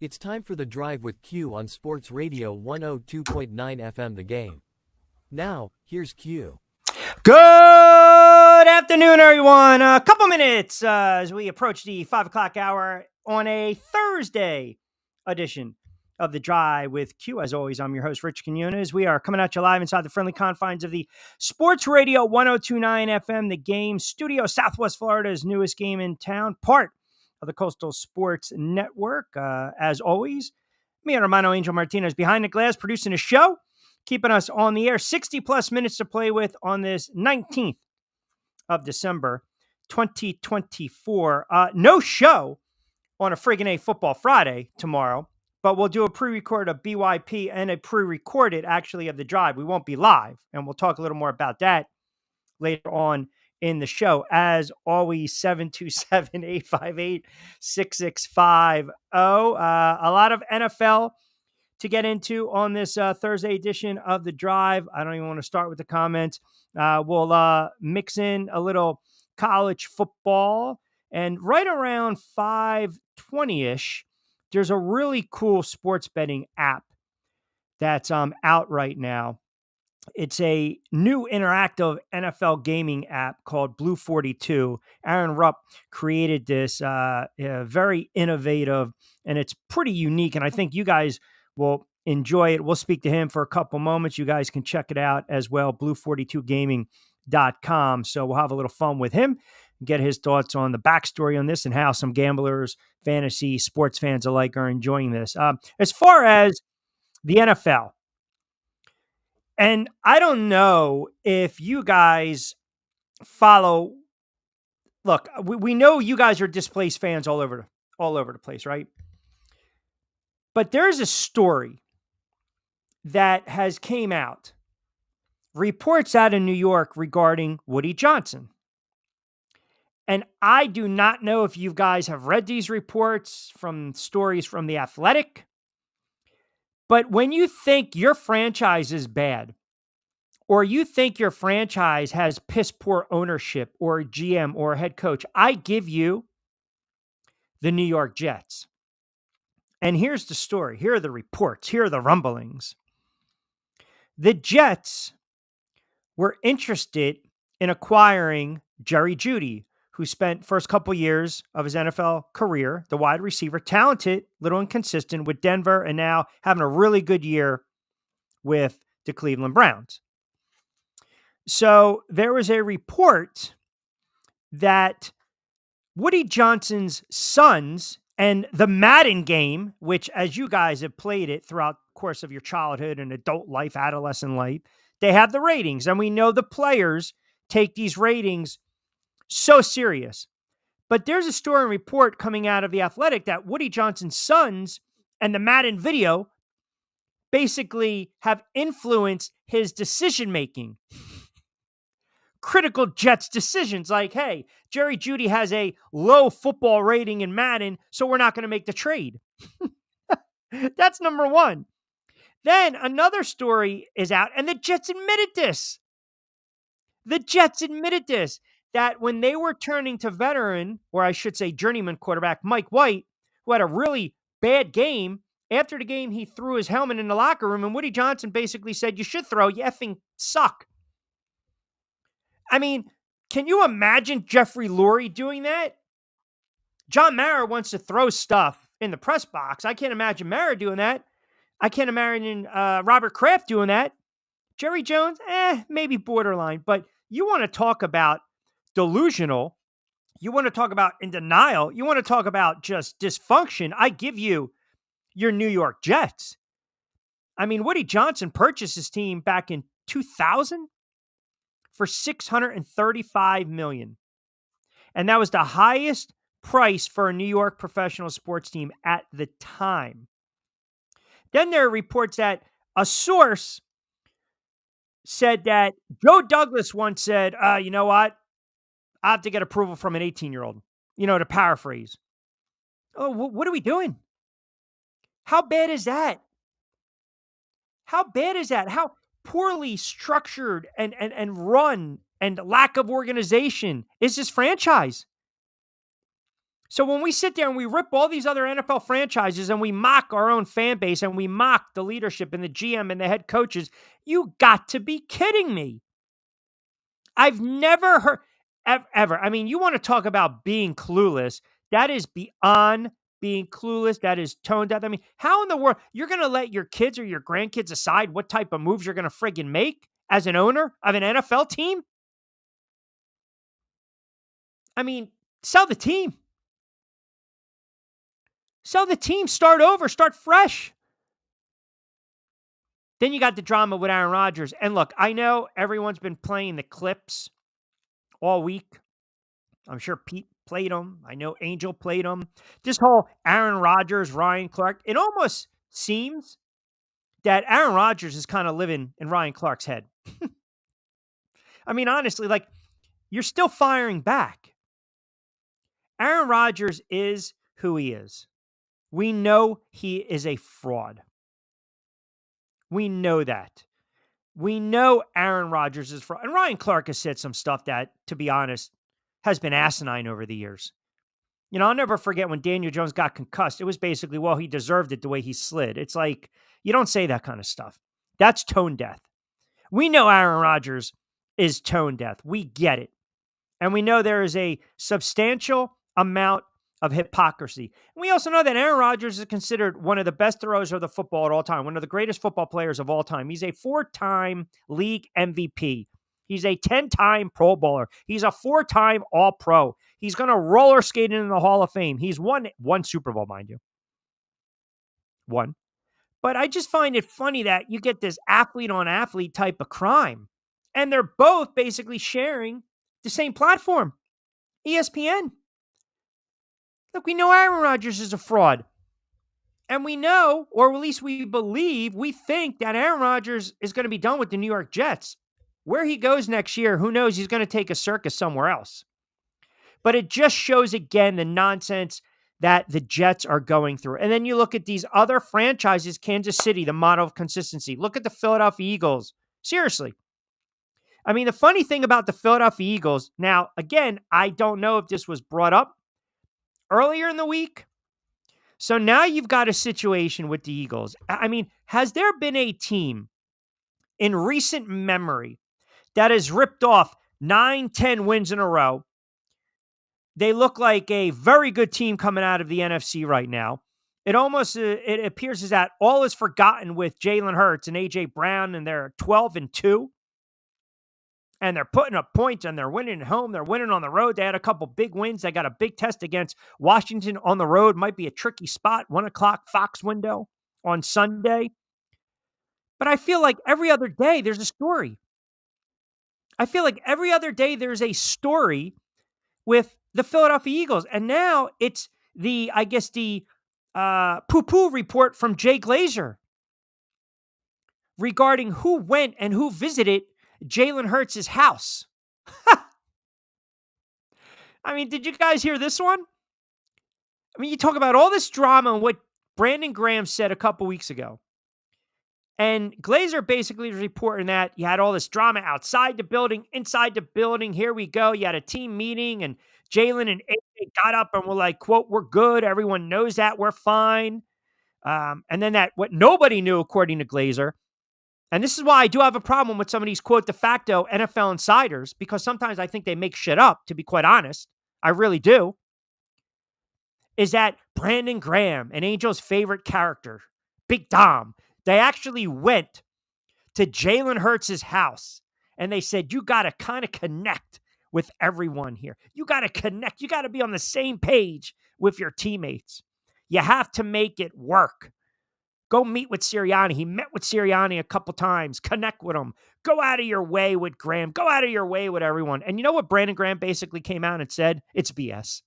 It's time for The Drive with Q on Sports Radio 102.9 FM The Game. Now, here's Q. Good afternoon, everyone. A couple minutes as we approach the 5 o'clock hour on a Thursday edition of The Drive with Q. As always, I'm your host, Rich Quinones. We are coming at you live inside the friendly confines of the Sports Radio 102.9 FM The Game studio, Southwest Florida's newest game in town, part of the Coastal Sports Network. As always, me and Hermano Angel Martinez behind the glass producing a show, keeping us on the air. 60-plus minutes to play with on this 19th of December, 2024. No show on a friggin' A Football Friday tomorrow, but we'll do a pre-record of BYP and a pre-recorded, actually, of The Drive. We won't be live, and we'll talk a little more about that later on in the show. As always, 727-858-6650. A lot of NFL to get into on this Thursday edition of The Drive. I don't even want to start with the comments. We'll mix in a little college football. And right around 5:20-ish, there's a really cool sports betting app that's out right now. It's a new interactive NFL gaming app called Blue42. Aaron Rupp created this, very innovative, and it's pretty unique. And I think you guys will enjoy it. We'll speak to him for a couple moments. You guys can check it out as well, blue42gaming.com. So we'll have a little fun with him, get his thoughts on the backstory on this and how some gamblers, fantasy, sports fans alike are enjoying this. As far as the NFL, and I don't know if you guys follow. Look, we know you guys are displaced fans all over the place, right? But there's a story that has came out, reports out in New York regarding Woody Johnson. And I do not know if you guys have read these reports from stories from The Athletic. But when you think your franchise is bad, or you think your franchise has piss poor ownership or a GM or a head coach, I give you the New York Jets. And here's the story. Here are the reports. Here are the rumblings. The Jets were interested in acquiring Jerry Jeudy, who spent first couple years of his NFL career, the wide receiver, talented, little inconsistent with Denver, and now having a really good year with the Cleveland Browns. So there was a report that Woody Johnson's sons and the Madden game, which, as you guys have played it throughout the course of your childhood and adult life, adolescent life, they have the ratings. And we know the players take these ratings so serious. But there's a story and report coming out of The Athletic that Woody Johnson's sons and the Madden video basically have influenced his decision-making. Critical Jets decisions like, hey, Jerry Jeudy has a low football rating in Madden, so we're not going to make the trade. That's number one. Then another story is out, and the Jets admitted this. The Jets admitted this, that when they were turning to veteran, or I should say journeyman quarterback Mike White, who had a really bad game, after the game he threw his helmet in the locker room, and Woody Johnson basically said, you should throw, you effing suck. I mean, can you imagine Jeffrey Lurie doing that? John Mara wants to throw stuff in the press box. I can't imagine Mara doing that. I can't imagine Robert Kraft doing that. Jerry Jones, maybe borderline. But you want to talk about delusional. You want to talk about in denial. You want to talk about just dysfunction. I give you your New York Jets. I mean, Woody Johnson purchased his team back in 2000 for $635 million. And that was the highest price for a New York professional sports team at the time. Then there are reports that a source said that Joe Douglas once said, you know what? I have to get approval from an 18-year-old, to paraphrase. Oh, what are we doing? How bad is that? How bad is that? How poorly structured and run and lack of organization is this franchise? So when we sit there and we rip all these other NFL franchises and we mock our own fan base and we mock the leadership and the GM and the head coaches, you got to be kidding me. I've never heard, ever. I mean, you want to talk about being clueless. That is beyond being clueless. That is tone deaf. I mean, how in the world you're going to let your kids or your grandkids decide what type of moves you're going to friggin' make as an owner of an NFL team? I mean, sell the team. Sell the team. Start over. Start fresh. Then you got the drama with Aaron Rodgers. And look, I know everyone's been playing the clips all week. I'm sure Pete played them. I know Angel played them. This whole Aaron Rodgers, Ryan Clark, it almost seems that Aaron Rodgers is kind of living in Ryan Clark's head. I mean, honestly, like, you're still firing back. Aaron Rodgers is who he is. We know he is a fraud. We know that. We know Aaron Rodgers is fraud. And Ryan Clark has said some stuff that, to be honest, has been asinine over the years. You know, I'll never forget when Daniel Jones got concussed. It was basically, well, he deserved it the way he slid. It's like, you don't say that kind of stuff. That's tone deaf. We know Aaron Rodgers is tone deaf. We get it. And we know there is a substantial amount of hypocrisy. And we also know that Aaron Rodgers is considered one of the best throwers of the football at all time, one of the greatest football players of all time. He's a 4-time league MVP. He's a 10-time Pro Bowler. He's a 4-time All-Pro. He's going to roller skate into the Hall of Fame. He's won one Super Bowl, mind you. One. But I just find it funny that you get this athlete-on-athlete type of crime. And they're both basically sharing the same platform, ESPN. Look, we know Aaron Rodgers is a fraud. And we know, or at least we believe, we think that Aaron Rodgers is going to be done with the New York Jets. Where he goes next year, who knows? He's going to take a circus somewhere else. But it just shows again the nonsense that the Jets are going through. And then you look at these other franchises, Kansas City, the model of consistency. Look at the Philadelphia Eagles. Seriously. I mean, the funny thing about the Philadelphia Eagles, now, again, I don't know if this was brought up earlier in the week. So now you've got a situation with the Eagles. I mean, has there been a team in recent memory that has ripped off 9-10 wins in a row? They look like a very good team coming out of the NFC right now. It almost it appears as that all is forgotten with Jalen Hurts and A.J. Brown, and they're 12-2. And they're putting up points, and they're winning at home. They're winning on the road. They had a couple big wins. They got a big test against Washington on the road. Might be a tricky spot. 1 o'clock Fox window on Sunday. But I feel like every other day there's a story. I feel like every other day there's a story with the Philadelphia Eagles. And now it's the poo-poo report from Jay Glazer regarding who went and who visited Jalen Hurts' house. I mean, did you guys hear this one? I mean, you talk about all this drama and what Brandon Graham said a couple weeks ago. And Glazer basically was reporting that you had all this drama outside the building, inside the building. Here we go. You had a team meeting, and Jalen and AJ got up and were like, quote, "We're good. Everyone knows that. We're fine." And then what nobody knew, according to Glazer, and this is why I do have a problem with some of these, quote, de facto NFL insiders, because sometimes I think they make shit up, to be quite honest. I really do. Is that Brandon Graham and Angel's favorite character, Big Dom, they actually went to Jalen Hurts' house and they said, you got to kind of connect with everyone here. You got to connect. You got to be on the same page with your teammates. You have to make it work. Go meet with Sirianni. He met with Sirianni a couple times. Connect with him. Go out of your way with Graham. Go out of your way with everyone. And you know what Brandon Graham basically came out and said? It's BS.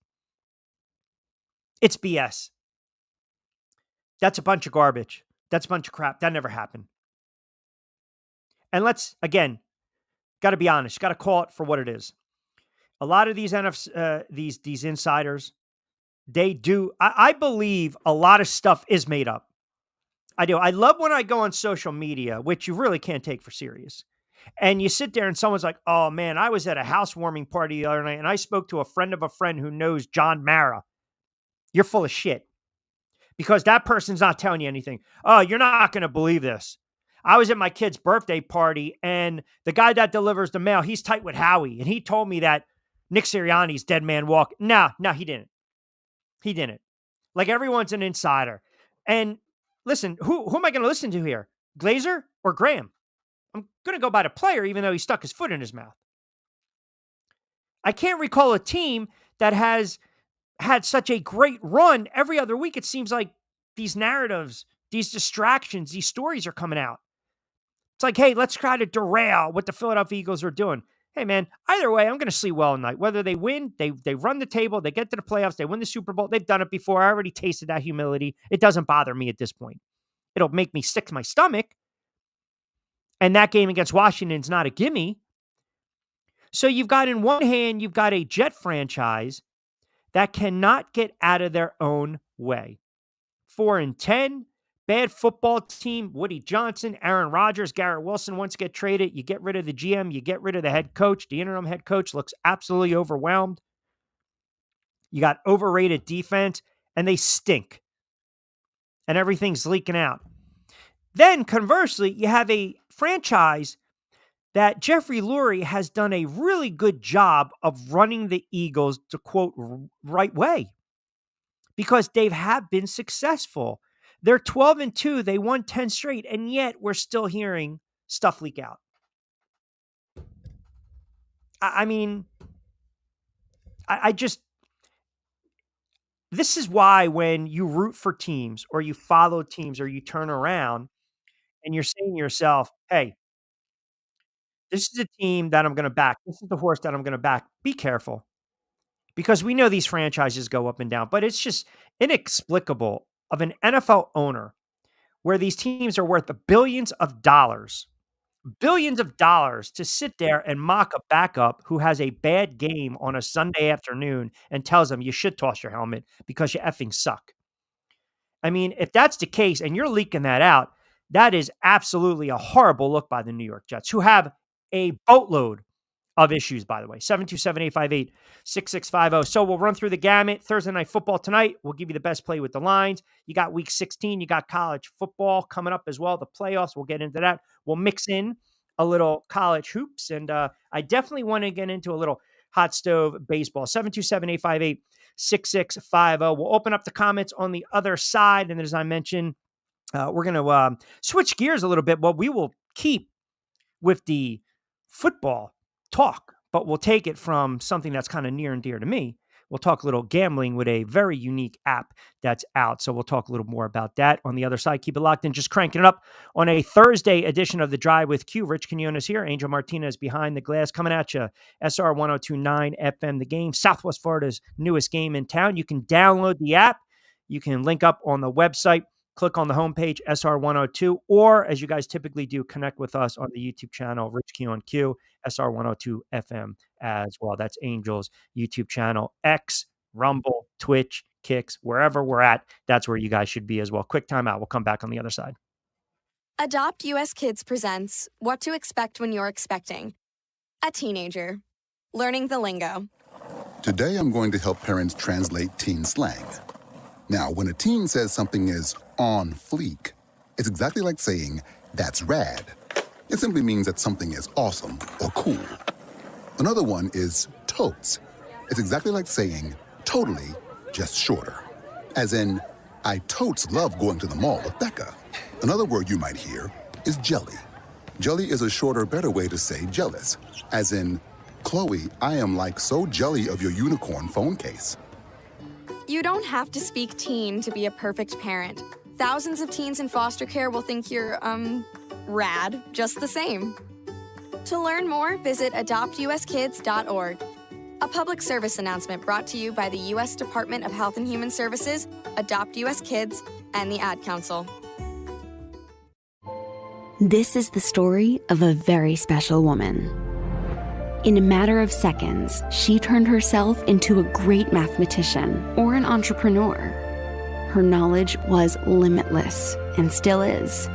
It's BS. That's a bunch of garbage. That's a bunch of crap. That never happened. And let's, again, got to be honest. Got to call it for what it is. A lot of these these insiders, they do. I believe a lot of stuff is made up. I do. I love when I go on social media, which you really can't take for serious. And you sit there and someone's like, oh man, I was at a housewarming party the other night and I spoke to a friend of a friend who knows John Mara. you're full of shit because that person's not telling you anything. Oh, you're not going to believe this. I was at my kid's birthday party, and the guy that delivers the mail, he's tight with Howie, and he told me that Nick Sirianni's dead man walk. No, he didn't. He didn't. Like, everyone's an insider. And listen, who am I going to listen to here? Glazer or Graham? I'm going to go by the player, even though he stuck his foot in his mouth. I can't recall a team that has had such a great run. Every other week, it seems like these narratives, these distractions, these stories are coming out. It's like, hey, let's try to derail what the Philadelphia Eagles are doing. Hey, man, either way, I'm going to sleep well at night. Whether they win, they run the table, they get to the playoffs, they win the Super Bowl. They've done it before. I already tasted that humility. It doesn't bother me at this point. It'll make me sick to my stomach. And that game against Washington's not a gimme. So you've got, in one hand, you've got a Jet franchise that cannot get out of their own way. 4-10. Bad football team, Woody Johnson, Aaron Rodgers, Garrett Wilson once get traded. You get rid of the GM, you get rid of the head coach. The interim head coach looks absolutely overwhelmed. You got overrated defense, and they stink. And everything's leaking out. Then, conversely, you have a franchise that Jeffrey Lurie has done a really good job of running the Eagles, to quote, right way. Because they have been successful. They're 12-2. They won 10 straight, and yet we're still hearing stuff leak out. I mean, I just, this is why when you root for teams or you follow teams or you turn around and you're saying to yourself, hey, this is a team that I'm going to back. This is the horse that I'm going to back. Be careful. Because we know these franchises go up and down, but it's just inexplicable of an NFL owner where these teams are worth billions of dollars to sit there and mock a backup who has a bad game on a Sunday afternoon and tells them you should toss your helmet because you effing suck. I mean, if that's the case and you're leaking that out, that is absolutely a horrible look by the New York Jets, who have a boatload of issues, by the way. 727-858-6650. So we'll run through the gamut. Thursday Night Football tonight. We'll give you the best play with the lines. You got Week 16. You got college football coming up as well. The playoffs. We'll get into that. We'll mix in a little college hoops. And I definitely want to get into a little hot stove baseball. 727-858-6650. We'll open up the comments on the other side. And as I mentioned, we're going to switch gears a little bit. But we will keep with the football talk, but we'll take it from something that's kind of near and dear to me. We'll talk a little gambling with a very unique app that's out. So we'll talk a little more about that on the other side. Keep it locked in, just cranking it up on a Thursday edition of The Drive with Q. Rich Quinones here. Angel Martinez behind the glass coming at you. SR 1029 FM, The Game, Southwest Florida's newest game in town. You can download the app. You can link up on the website. Click on the homepage, SR102, or as you guys typically do, connect with us on the YouTube channel, Rich Q on Q, SR102 FM as well. That's Angel's YouTube channel, X, Rumble, Twitch, Kicks, wherever we're at, that's where you guys should be as well. Quick timeout. We'll come back on the other side. Adopt US Kids presents What to Expect When You're Expecting. A teenager. Learning the lingo. Today I'm going to help parents translate teen slang. Now, when a teen says something is on fleek, it's exactly like saying, that's rad. It simply means that something is awesome or cool. Another one is totes. It's exactly like saying, totally, just shorter. As in, I totes love going to the mall with Becca. Another word you might hear is jelly. Jelly is a shorter, better way to say jealous. As in, Chloe, I am like so jelly of your unicorn phone case. You don't have to speak teen to be a perfect parent. Thousands of teens in foster care will think you're, rad just the same. To learn more, visit adoptuskids.org. A public service announcement brought to you by the U.S. Department of Health and Human Services, Adopt U.S. Kids, and the Ad Council. This is the story of a very special woman. In a matter of seconds, she turned herself into a great mathematician or an entrepreneur. Her knowledge was limitless and still is.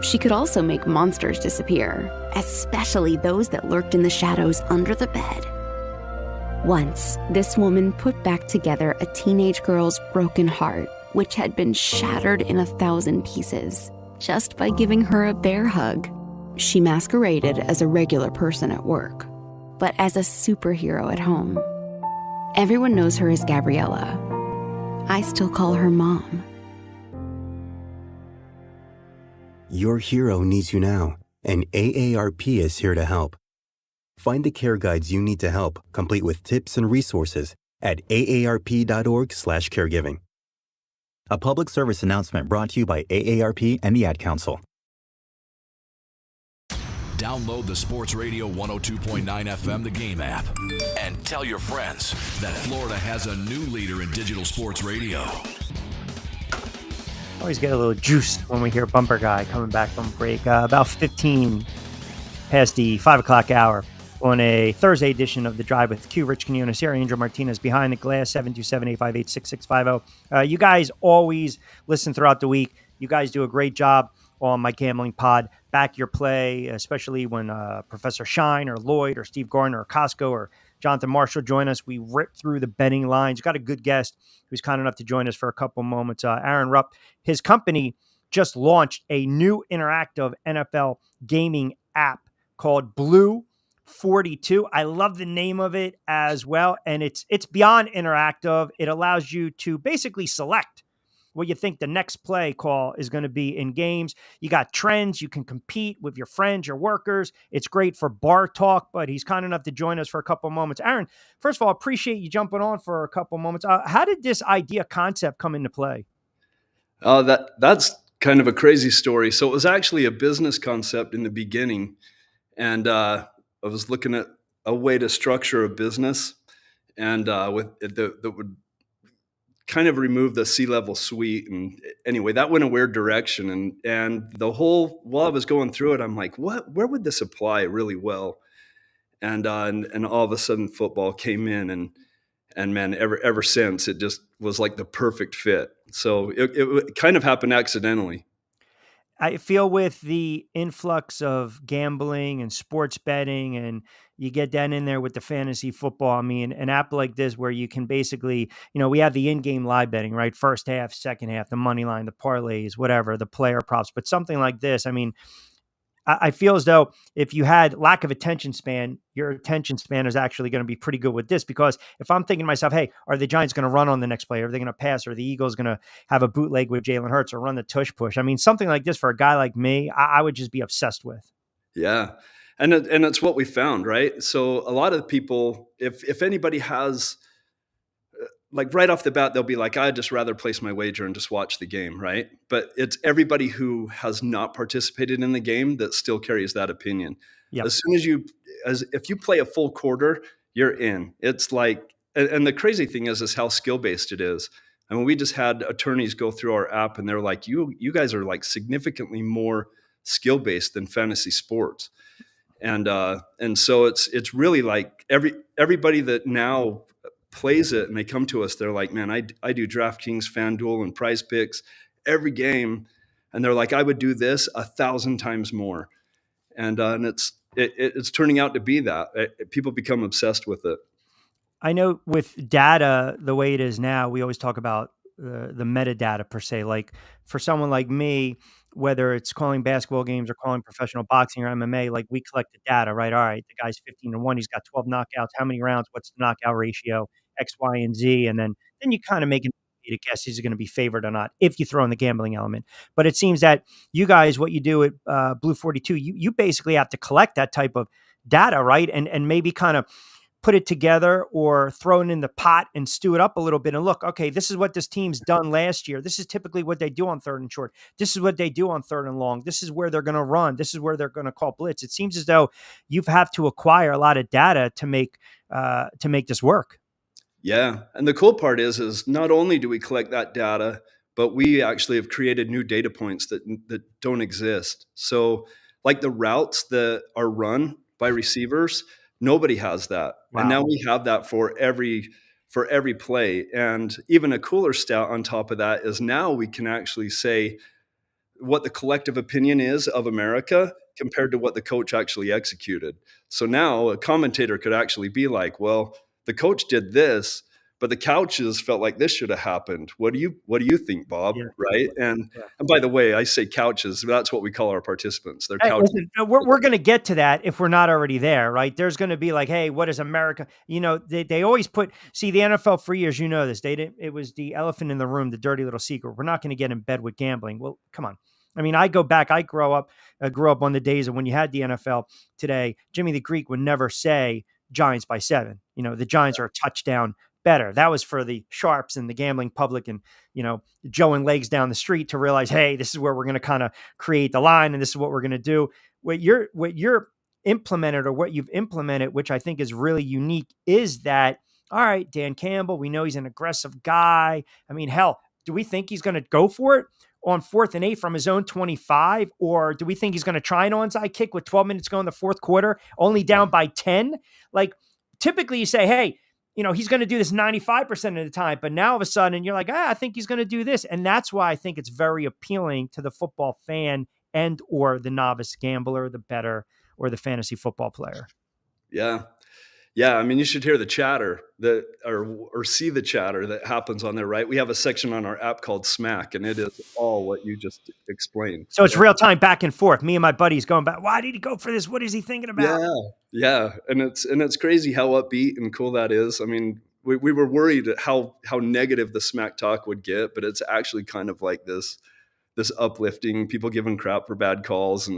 She could also make monsters disappear, especially those that lurked in the shadows under the bed. Once, this woman put back together a teenage girl's broken heart, which had been shattered in 1,000 pieces, just by giving her a bear hug. She masqueraded as a regular person at work, but as a superhero at home. Everyone knows her as Gabriella. I still call her Mom. Your hero needs you now, and AARP is here to help. Find the care guides you need to help, complete with tips and resources at aarp.org/caregiving. A public service announcement brought to you by AARP and the Ad Council. Download the Sports Radio 102.9 FM The Game app and tell your friends that Florida has a new leader in digital sports radio. Always get a little juiced when we hear Bumper Guy coming back from break. About 15 past the 5 o'clock hour on a Thursday edition of The Drive with Q. Rich Quinones here. Angel Martinez behind the glass, 727-858-6650. You guys always listen throughout the week. You guys do a great job on my gambling pod. Back your play, especially when Professor Shine or Lloyd or Steve Gardner or Costco or Jonathan Marshall join us. We rip through the betting lines. Got a good guest who's kind enough to join us for a couple moments. Aaron Rupp, his company just launched a new interactive NFL gaming app called Blue42. I love the name of it as well. And it's beyond interactive. It allows you to basically select what you think the next play call is going to be in games. You got trends. You can compete with your friends, your workers. It's great for bar talk, but he's kind enough to join us for a couple moments. Aaron, first of all, appreciate you jumping on for a couple moments. How did this idea concept come into play? That's kind of a crazy story. So it was actually a business concept in the beginning. And I was looking at a way to structure a business and that would kind of remove the C-level suite. And anyway, that went a weird direction. And while I was going through it, I'm like, where would this apply really well? And all of a sudden football came in and man, ever since it just was like the perfect fit. So it kind of happened accidentally. I feel with the influx of gambling and sports betting, and you get down in there with the fantasy football. I mean, an app like this where you can basically, we have the in-game live betting, right? First half, second half, the money line, the parlays, whatever, the player props. But something like this, I mean, I feel as though if you had lack of attention span, your attention span is actually going to be pretty good with this, because if I'm thinking to myself, hey, are the Giants going to run on the next play? Are they going to pass? Or the Eagles going to have a bootleg with Jalen Hurts or run the tush push? I mean, something like this for a guy like me, I would just be obsessed with. Yeah. And it's what we found, right? So a lot of people, if anybody has, like right off the bat, they'll be like, I'd just rather place my wager and just watch the game, right? But it's everybody who has not participated in the game that still carries that opinion. Yep. As soon if you play a full quarter, you're in. It's like, and the crazy thing is how skill-based it is. I mean, we just had attorneys go through our app and they're like, you guys are like significantly more skill-based than fantasy sports. And so it's really like everybody that now plays it and they come to us, they're like, man, I do DraftKings, FanDuel, and Prize Picks every game, and they're like, I would do this 1,000 times more, and it's turning out to be that people become obsessed with it. I know with data the way it is now, we always talk about the metadata per se. Like for someone like me, whether it's calling basketball games or calling professional boxing or MMA, like we collect the data, right? All right, the guy's 15-1, he's got 12 knockouts. How many rounds? What's the knockout ratio? X, Y, and Z. And then you kind of make a guess he's going to be favored or not if you throw in the gambling element. But it seems that you guys, what you do at Blue42, you basically have to collect that type of data, right? And maybe kind of put it together or throw it in the pot and stew it up a little bit and look, okay, this is what this team's done last year. This is typically what they do on third and short. This is what they do on third and long. This is where they're going to run. This is where they're going to call blitz. It seems as though you have to acquire a lot of data to make this work. Yeah. And the cool part is not only do we collect that data, but we actually have created new data points that don't exist. So like the routes that are run by receivers, nobody has that. Wow. And now we have that for every play. And even a cooler stat on top of that is now we can actually say what the collective opinion is of America compared to what the coach actually executed. So now a commentator could actually be like, well, the coach did this, but the couches felt like this should have happened. What do you think, Bob? Yeah. Right. And Yeah. by the way, I say couches. That's what we call our participants. They're Hey, couches. listen, we're going to get to that if we're not already there, right? There's going to be like, hey, what is America? They always see the NFL for years. This. It was the elephant in the room, the dirty little secret. We're not going to get in bed with gambling. Well, come on. I mean, I go back. I grew up on the days of when you had the NFL. Today, Jimmy the Greek would never say Giants by 7. The Giants are a touchdown better. That was for the sharps and the gambling public and, Joe and Legs down the street to realize, hey, this is where we're going to kind of create the line and this is what we're going to do. What you're implemented or what you've implemented, which I think is really unique, is that, all right, Dan Campbell, we know he's an aggressive guy. I mean, hell, do we think he's going to go for it on 4th and 8 from his own 25? Or do we think he's going to try an onside kick with 12 minutes to go in the fourth quarter, only down by 10? Like, typically you say, hey, he's going to do this 95% of the time, but now all of a sudden you're like, I think he's going to do this. And that's why I think it's very appealing to the football fan and or the novice gambler, the bettor, or the fantasy football player. Yeah. Yeah. I mean, you should hear the chatter or see the chatter that happens on there, right? We have a section on our app called Smack, and it is all what you just explained. So it's real time back and forth. Me and my buddies going back. Why did he go for this? What is he thinking about? Yeah. And it's crazy how upbeat and cool that is. I mean, we were worried at how negative the smack talk would get, but it's actually kind of like this uplifting, people giving crap for bad calls,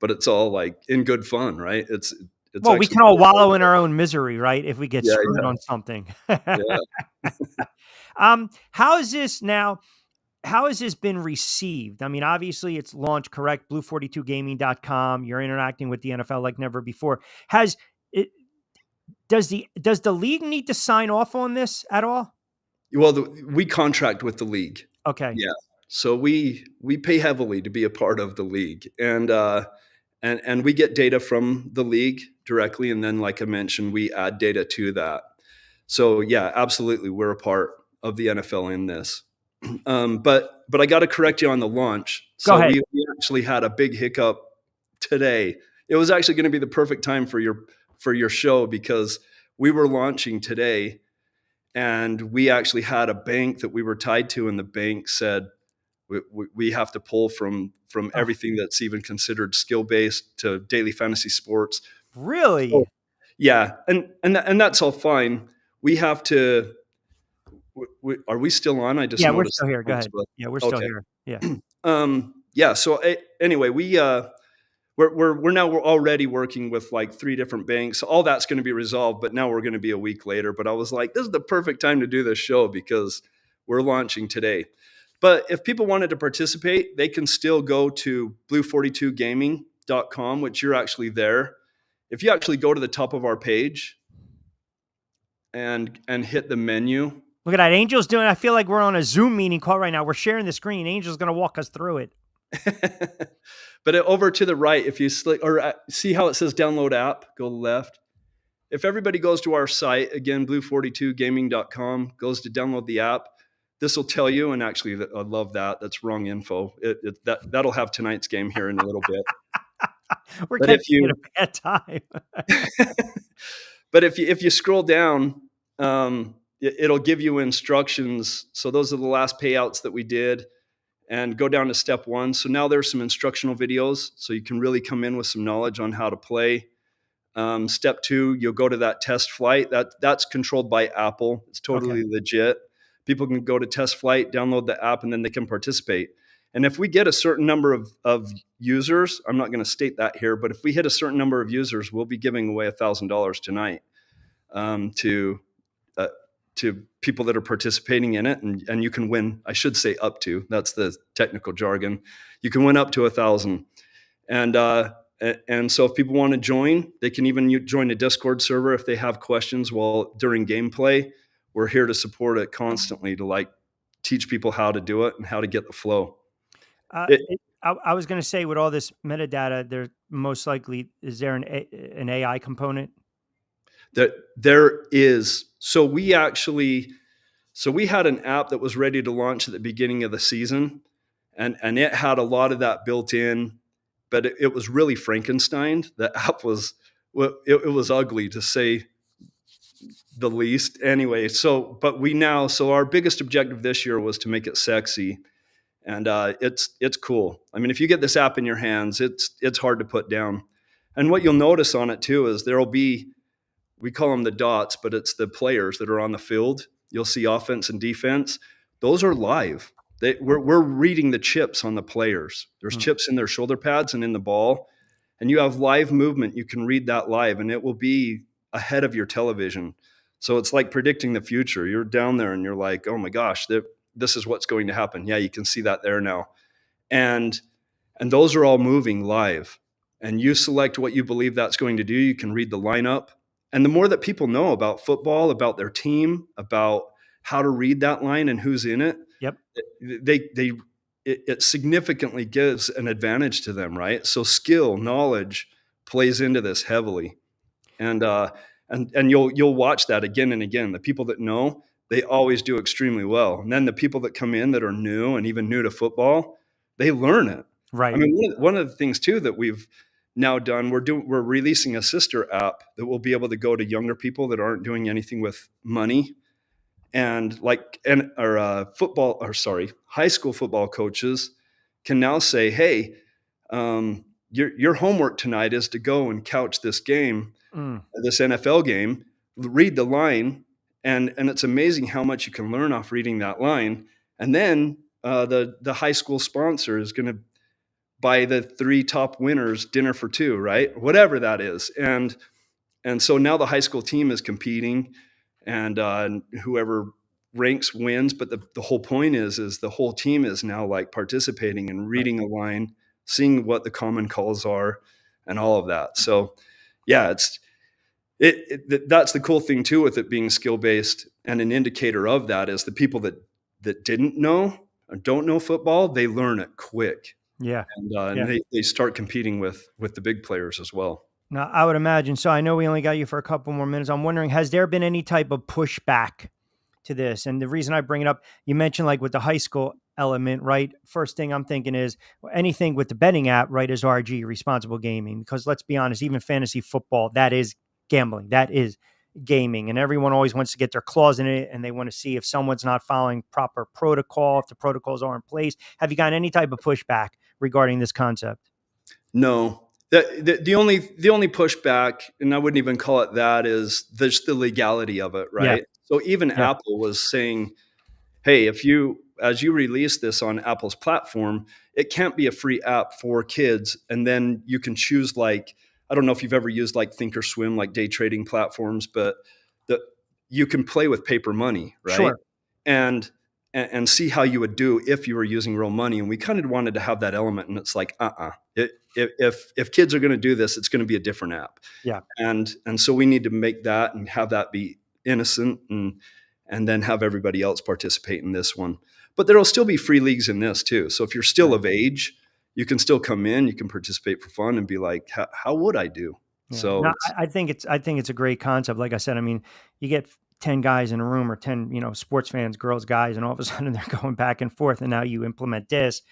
but it's all like in good fun, right? It's well, we can all wallow in our own misery, right? If we get screwed on something. How is this now? How has this been received? I mean, obviously it's launched correct, blue42gaming.com. You're interacting with the NFL like never before. Does the league need to sign off on this at all? Well, we contract with the league. Okay. Yeah. So we pay heavily to be a part of the league, and we get data from the league directly. And then, like I mentioned, we add data to that. So yeah, absolutely. We're a part of the NFL in this. But I got to correct you on the launch. Go ahead. We actually had a big hiccup today. It was actually going to be the perfect time for your show, because we were launching today, and we actually had a bank that we were tied to, and the bank said we have to pull from everything that's even considered skill-based to daily fantasy sports. Really? So, yeah, and that's all fine. We have to. Are we still on? I just we're still here. Go ahead. Yeah, we're still here. Yeah. So anyway, we're now already working with like 3 different banks. All that's going to be resolved, but now we're going to be a week later. But I was like, this is the perfect time to do this show because we're launching today. But if people wanted to participate, they can still go to blue42gaming.com, which you're actually there. If you actually go to the top of our page and hit the menu. Look at that. Angel's doing, I feel like we're on a Zoom meeting call right now. We're sharing the screen. Angel's going to walk us through it. But over to the right, if you see how it says download app, go left. If everybody goes to our site, again, blue42gaming.com, goes to download the app, this will tell you, and actually I love that. That's wrong info. That'll have tonight's game here in a little bit. We're catching you at a bad time. But if you scroll down, it'll give you instructions. So those are the last payouts that we did, and go down to step 1. So now there's some instructional videos, so you can really come in with some knowledge on how to play. Step 2, you'll go to that test flight. That's controlled by Apple. It's totally legit. People can go to test flight, download the app, and then they can participate. And if we get a certain number of users, I'm not going to state that here, but if we hit a certain number of users, we'll be giving away $1,000 tonight to people that are participating in it. And you can win, I should say up to, that's the technical jargon. You can win up to 1,000. And so if people want to join, they can even join a Discord server if they have questions during gameplay. We're here to support it constantly, to teach people how to do it and how to get the flow. I was going to say, with all this metadata, there most likely, is there an AI component? There is. So we had an app that was ready to launch at the beginning of the season, and it had a lot of that built in, but it was really Frankenstein. The app was, it was ugly, to say the least. Anyway, so our biggest objective this year was to make it sexy, and it's cool. I mean, if you get this app in your hands, it's hard to put down. And what you'll notice on it too is there'll be, we call them the dots, but it's the players that are on the field. You'll see offense and defense. Those are live. We're reading the chips on the players. There's chips in their shoulder pads and in the ball, and you have live movement. You can read that live, and it will be ahead of your television. So it's like predicting the future. You're down there and you're like, oh my gosh, this is what's going to happen. Yeah, you can see that there now. And those are all moving live. And you select what you believe that's going to do. You can read the lineup. And the more that people know about football, about their team, about how to read that line and who's in it, Yep. it significantly gives an advantage to them, right? So skill, knowledge plays into this heavily. And you'll watch that again and again. The people that know, they always do extremely well. And then the people that come in that are new and even new to football, they learn it. Right. I mean, one of the things too that we've now done, we're releasing a sister app that will be able to go to younger people that aren't doing anything with money, and high school football coaches can now say, hey, your homework tonight is to go and couch this game, this NFL game, read the line. And it's amazing how much you can learn off reading that line. And then the high school sponsor is going to buy the 3 top winners dinner for 2, right? Whatever that is. And so now the high school team is competing, and whoever ranks wins. But the whole point is the whole team is now like participating and reading a line, seeing what the common calls are, and all of that. So yeah, that's the cool thing too with it being skill-based. And an indicator of that is the people that didn't know or don't know football, they learn it quick. Yeah. And they start competing with the big players as well. Now, I would imagine. So I know we only got you for a couple more minutes. I'm wondering, has there been any type of pushback to this? And the reason I bring it up, you mentioned like with the high school element, right? First thing I'm thinking is anything with the betting app, right, is RG, responsible gaming. Because let's be honest, even fantasy football, that is gambling. That is gaming. And everyone always wants to get their claws in it, and they want to see if someone's not following proper protocol, if the protocols are in place. Have you gotten any type of pushback regarding this concept? No. The only pushback, and I wouldn't even call it that, is just the legality of it, right? Yeah. So even Apple was saying, hey, as you release this on Apple's platform, it can't be a free app for kids. And then you can choose, like, I don't know if you've ever used like Thinkorswim, like day trading platforms, but you can play with paper money, right? Sure. And see how you would do if you were using real money. And we kind of wanted to have that element. And it's like, if kids are going to do this, it's going to be a different app. Yeah. And so we need to make that and have that be innocent, and then have everybody else participate in this one. But there'll still be free leagues in this too. So if you're still of age, you can still come in, you can participate for fun and be like, how would I do? Yeah. So no, I think it's a great concept. Like I said, I mean, you get 10 guys in a room, or 10, sports fans, girls, guys, and all of a sudden they're going back and forth. And now you implement this,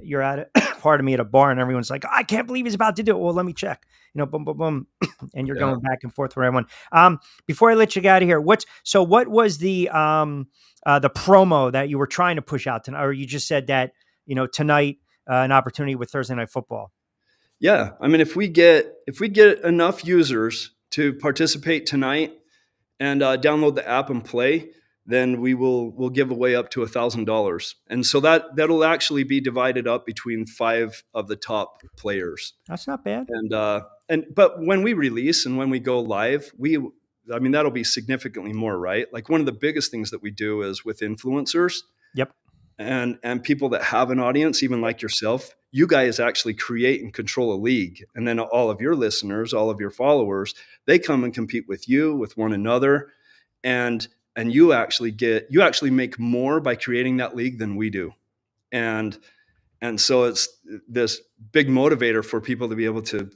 you're at it, part of me at a bar, and everyone's like, I can't believe he's about to do it. Well, let me check, boom, boom, boom. And you're going back and forth with everyone. Before I let you get out of here, what was the promo that you were trying to push out tonight? Or you just said that, tonight, an opportunity with Thursday Night Football. Yeah. I mean, if we get enough users to participate tonight and download the app and play, then we'll give away up to $1,000. And so that'll actually be divided up between 5 of the top players. That's not bad. But when we release and when we go live, that'll be significantly more, right? Like one of the biggest things that we do is with influencers. Yep. And people that have an audience, even like yourself, you guys actually create and control a league. And then all of your listeners, all of your followers, they come and compete with you, with one another. And you actually make more by creating that league than we do. And so it's this big motivator for people to be able to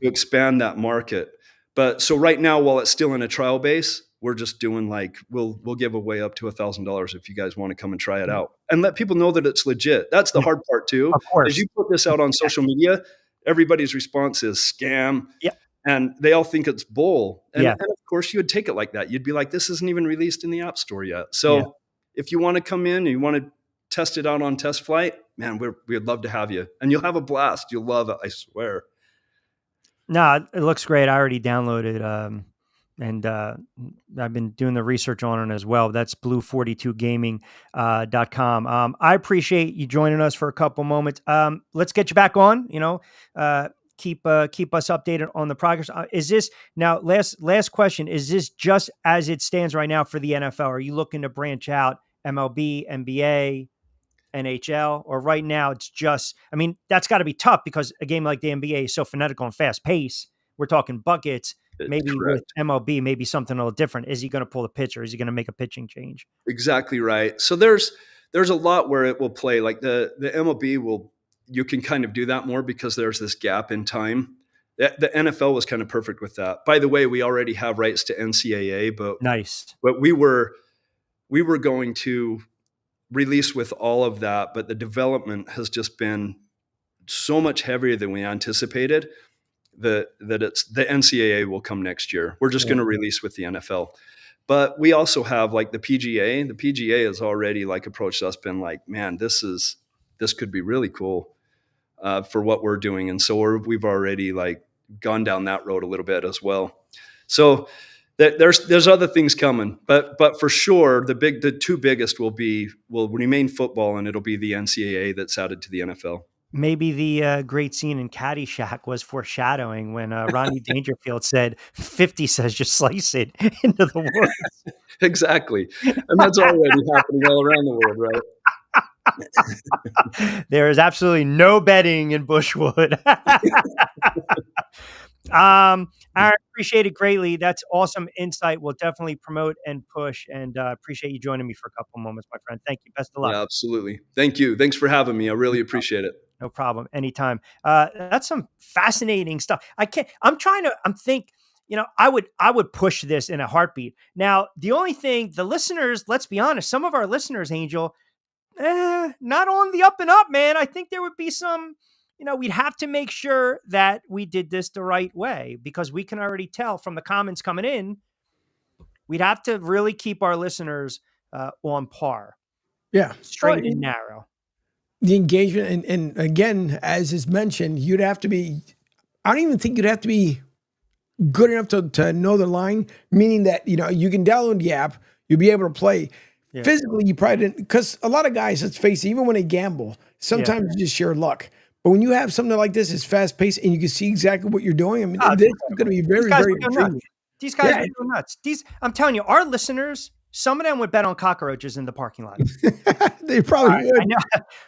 expand that market. But so right now, while it's still in a trial base, we're just doing we'll give away up to $1,000 if you guys want to come and try it out, and let people know that it's legit. That's the hard part too. Of course. As you put this out on social media, everybody's response is scam. Yeah. and they all think it's bull. Yeah. And of course you would take it like that. You'd be like, this isn't even released in the App Store yet. Yeah. So if you want to come in and you want to test it out on test flight, man, we'd love to have you, and you'll have a blast. You'll love it. I swear. No, it looks great. I already downloaded, and I've been doing the research on it as well. That's blue42gaming.com. I appreciate you joining us for a couple moments. Let's get you back on, keep us updated on the progress. Is this now, last question, is this just as it stands right now for the NFL? Are you looking to branch out MLB, NBA, NHL, or right now it's just, I mean, that's got to be tough because a game like the NBA is so fanatical and fast paced. We're talking buckets. Maybe Correct. with MLB, maybe something a little different. Is he going to pull the pitcher? Is he going to make a pitching change? Exactly right. So there's a lot where it will play. Like the MLB you can kind of do that more because there's this gap in time. The NFL was kind of perfect with that. By the way, we already have rights to NCAA, but Nice. But we were going to release with all of that, but the development has just been so much heavier than we anticipated that it's the NCAA will come next year. We're just going to release with the NFL. But we also have like the PGA. The PGA has already like approached us, been like, man, this could be really cool for what we're doing. And so we've already like gone down that road a little bit as well. So there's other things coming, but for sure the two biggest will remain football, and it'll be the NCAA that's added to the NFL. Maybe the great scene in Caddyshack was foreshadowing when Rodney Dangerfield said, 50 says just slice it into the woods. Exactly. And that's already happening all around the world, right? There is absolutely no betting in Bushwood. I appreciate it greatly. That's awesome insight. We'll definitely promote and push, and appreciate you joining me for a couple moments, my friend. Thank you. Best of luck. Yeah, absolutely. Thank you. Thanks for having me. I really appreciate it. No problem. Anytime. That's some fascinating stuff. I think, I would push this in a heartbeat. Now, the only thing, the listeners, let's be honest, some of our listeners, Angel, not on the up and up, man. I think there would be some, we'd have to make sure that we did this the right way, because we can already tell from the comments coming in, we'd have to really keep our listeners on par. Yeah. Straight and narrow. The engagement, and again, as is mentioned, I don't even think you'd have to be good enough to know the line, meaning that, you can download the app, you'll be able to play. Yeah. Physically, you probably didn't, because a lot of guys, let's face it, even when they gamble, sometimes it's just sheer luck. But when you have something like this, it's fast paced and you can see exactly what you're doing. I mean, this is going to be very, very intriguing. These guys are going nuts. I'm telling you, our listeners, some of them would bet on cockroaches in the parking lot. They probably would. I know.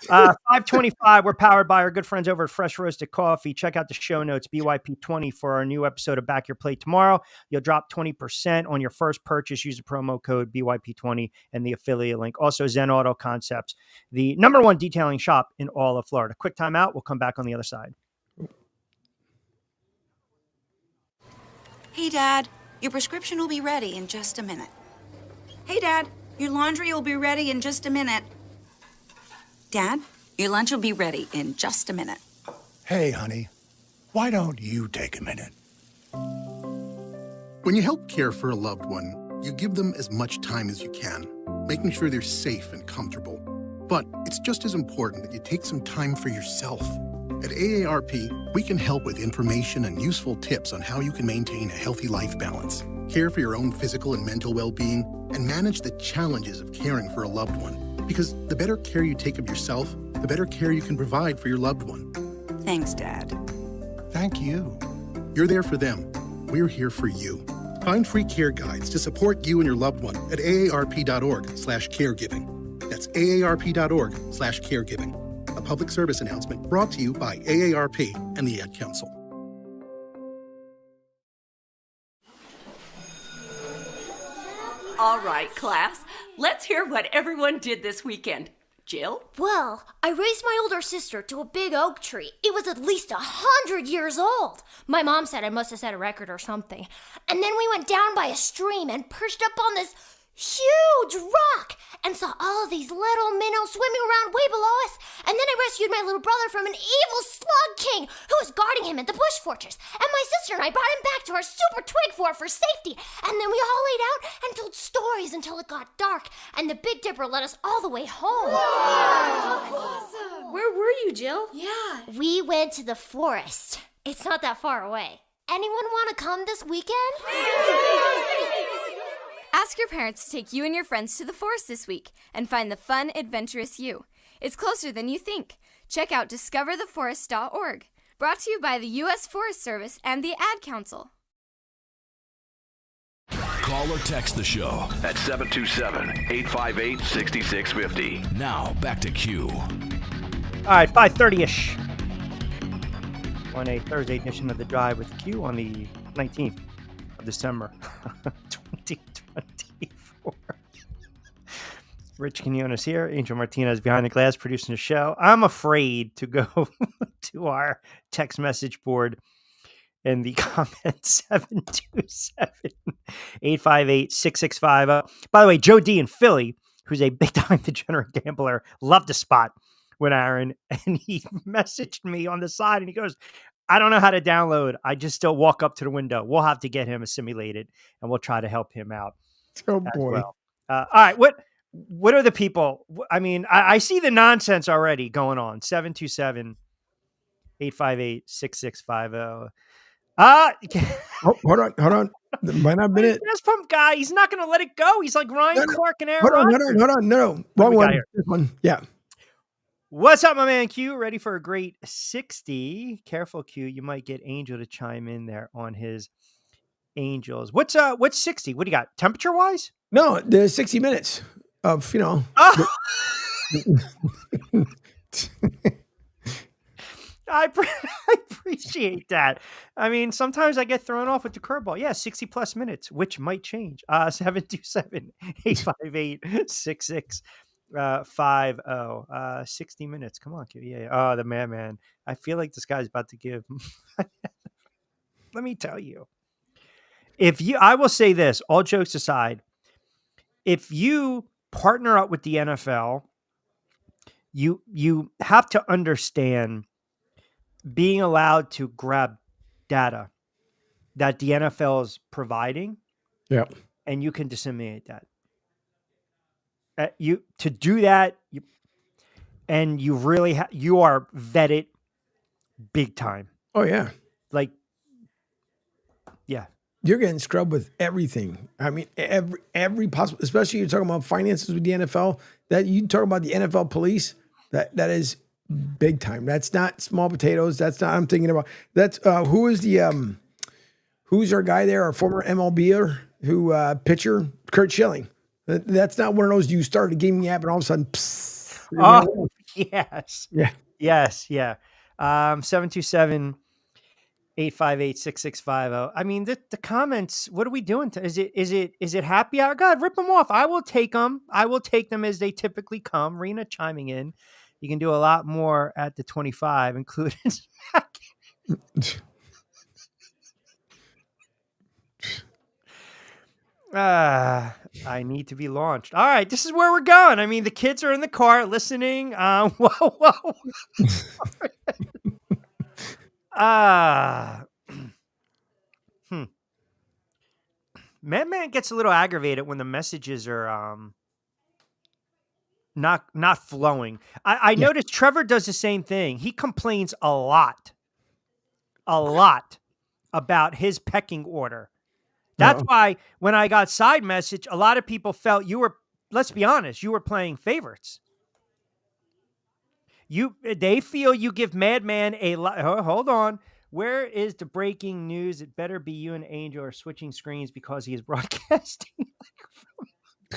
525, we're powered by our good friends over at Fresh Roasted Coffee. Check out the show notes, BYP20, for our new episode of Back Your Plate tomorrow. You'll drop 20% on your first purchase. Use the promo code BYP20 and the affiliate link. Also, Zen Auto Concepts, the #1 detailing shop in all of Florida. Quick time out. We'll come back on the other side. Hey, Dad, your prescription will be ready in just a minute. Hey, Dad, your laundry will be ready in just a minute. Dad, your lunch will be ready in just a minute. Hey, honey, why don't you take a minute? When you help care for a loved one, you give them as much time as you can, making sure they're safe and comfortable. But it's just as important that you take some time for yourself. At AARP, we can help with information and useful tips on how you can maintain a healthy life balance, care for your own physical and mental well-being, and manage the challenges of caring for a loved one. Because the better care you take of yourself, the better care you can provide for your loved one. Thanks, Dad. Thank you. You're there for them. We're here for you. Find free care guides to support you and your loved one at aarp.org/caregiving. That's aarp.org/caregiving. A public service announcement brought to you by AARP and the Ad Council. All right, class, let's hear what everyone did this weekend. Jill? Well, I raised my older sister to a big oak tree. It was at least 100 years old. My mom said I must have set a record or something. And then we went down by a stream and perched up on this huge rock and saw all of these little minnows swimming around way below us. And then I rescued my little brother from an evil slug king who was guarding him in the bush fortress. And my sister and I brought him back to our super twig fort for safety. And then we all laid out and told stories until it got dark. And the Big Dipper led us all the way home. Awesome. Where were you, Jill? Yeah. We went to the forest. It's not that far away. Anyone want to come this weekend? Ask your parents to take you and your friends to the forest this week and find the fun, adventurous you. It's closer than you think. Check out discovertheforest.org. Brought to you by the U.S. Forest Service and the Ad Council. Call or text the show at 727-858-6650. Now, back to Q. All right, 5:30-ish on a Thursday edition of The Drive with Q on the 19th of December, 2024. Rich Quinones here. Angel Martinez behind the glass producing the show. I'm afraid to go to our text message board in the comments, 727-858-6650. By the way, Joe D in Philly, who's a big-time degenerate gambler, loved the spot with Aaron, and he messaged me on the side, and he goes, I don't know how to download. I just still walk up to the window. We'll have to get him assimilated, and we'll try to help him out. Oh, boy. Well. All right, what are the people? I mean, I see the nonsense already going on. 727-858-6650. Hold on. Might not have been it. Gas pump guy. He's not going to let it go. He's like Ryan Clark and Aaron Rodgers. Hold on. No. Wrong one. This one. Yeah. What's up, my man Q? Ready for a great 60? Careful, Q. You might get Angel to chime in there on his Angels. What's 60? What do you got? Temperature wise? No, the 60 minutes of, Oh. I appreciate that. I mean, sometimes I get thrown off with the curveball. Yeah, 60 plus minutes, which might change. 727-858-6650. 60 minutes. Come on, Q. Yeah. Oh, the man. I feel like this guy's about to give. Let me tell you. I will say this, all jokes aside, if you partner up with the NFL, you have to understand being allowed to grab data that the NFL is providing. Yeah. And you can disseminate that. To do that, you really you are vetted big time. Oh yeah. Like, yeah. You're getting scrubbed with everything. I mean, every possible, especially you're talking about finances with the NFL, that you talk about the NFL police, that is big time. That's not small potatoes. That's not, I'm thinking about, that's, who's our guy there, our former MLBer, pitcher, Kurt Schilling. That's not one of those you start a gaming app and all of a sudden, psst. Oh, yes. Yeah. Yes. Yeah. 727-858-6650. I mean, the comments, what are we doing? Is it happy hour? God, rip them off. I will take them. I will take them as they typically come. Rena chiming in. You can do a lot more at the 25, including I need to be launched. All right, this is where we're going. I mean, the kids are in the car listening. Whoa. Man gets a little aggravated when the messages are not flowing. I noticed Trevor does the same thing. He complains a lot about his pecking order. That's why when I got side message, a lot of people felt you were, let's be honest, you were playing favorites. They feel you give Madman a lot. Hold on. Where is the breaking news? It better be you and Angel are switching screens because he is broadcasting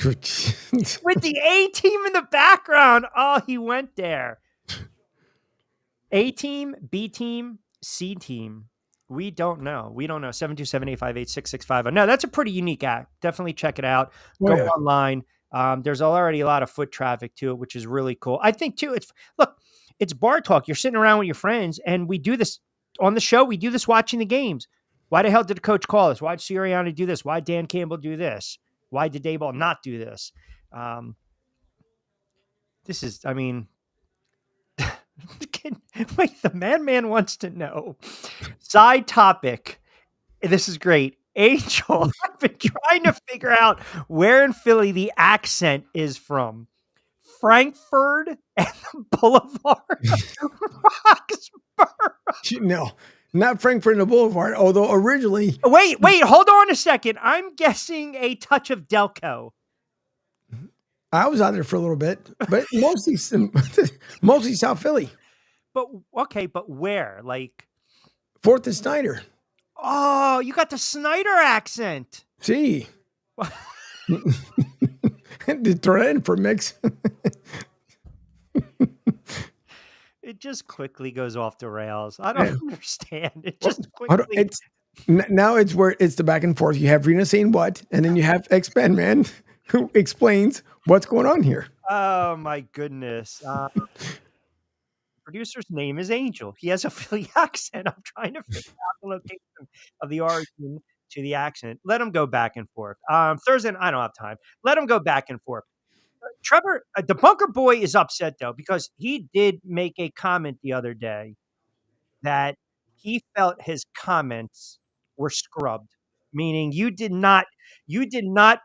with the A team in the background. Oh, he went there. A team, B team, C team. We don't know. 727-858-6650. No, that's a pretty unique app. Definitely check it out. Go online. There's already a lot of foot traffic to it, which is really cool. I think too, it's bar talk. You're sitting around with your friends and we do this on the show. We do this watching the games. Why the hell did the coach call us? Why did Sirianni do this? Why did Dan Campbell do this? Why did Dayball not do this? This is, I mean, wait, the man wants to know. Side topic. This is great. Angel, I've been trying to figure out where in Philly the accent is from. Frankfurt and the Boulevard of Roxborough. No, not Frankfurt and the Boulevard, although originally. Wait, hold on a second. I'm guessing a touch of Delco. I was out there for a little bit, but mostly South Philly. But okay, but where? Like 4th and Snyder. Oh, you got the Snyder accent. See. Did throw that in for a mix. It just quickly goes off the rails. I don't understand. It just quickly. It's where it's the back and forth. You have Rena saying what, and then you have X-Men Man who explains what's going on here. Oh my goodness. Producer's name is Angel. He has a Philly accent. I'm trying to figure out the location of the origin to the accent. Let him go back and forth. Thursday, I don't have time. Let him go back and forth. Trevor, the Bunker Boy is upset though, because he did make a comment the other day that he felt his comments were scrubbed, meaning you did not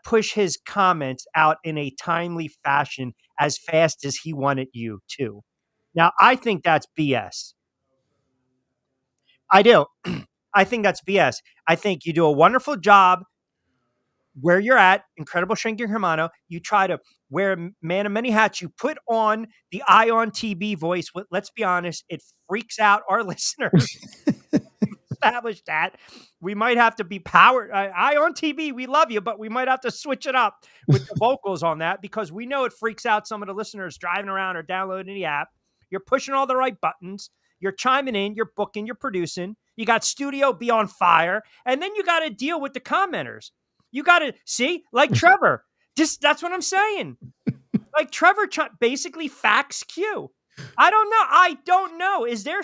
push his comments out in a timely fashion as fast as he wanted you to. Now, I think that's BS. I do. I think that's BS. I think you do a wonderful job where you're at, incredible shrinking Hermano. You try to wear a man of many hats. You put on the Eye on TV voice. Let's be honest, it freaks out our listeners. Established that. We might have to be powered. Eye on TV, we love you, but we might have to switch it up with the vocals on that because we know it freaks out some of the listeners driving around or downloading the app. You're pushing all the right buttons. You're chiming in. You're booking. You're producing. You got Studio B on fire. And then you got to deal with the commenters. You got to see, like Trevor. That's what I'm saying. Like Trevor basically facts Q. I don't know. Is there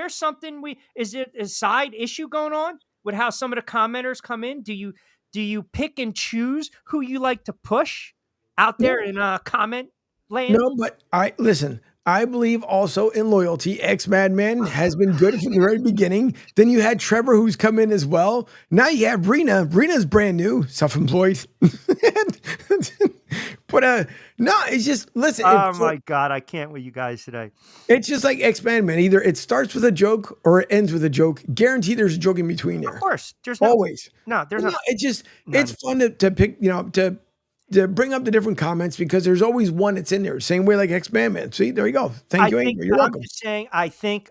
something is it a side issue going on with how some of the commenters come in? Do you pick and choose who you like to push out there in comment land? No, but listen. I believe also in loyalty. Ex-Madman has been good from the very beginning. Then you had Trevor, who's come in as well. Now you have Rena. Rena's brand new, self-employed. But no, it's just listen. Oh my God, I can't with you guys today. It's just like X-Man, either it starts with a joke or it ends with a joke. Guaranteed, there's a joke in between there. Of course, there's always. There's no. It's just it's fun to pick. To bring up the different comments because there's always one that's in there. Same way like X-Man. See, there you go. Thank you, Angel. You're welcome. I'm just saying, I think,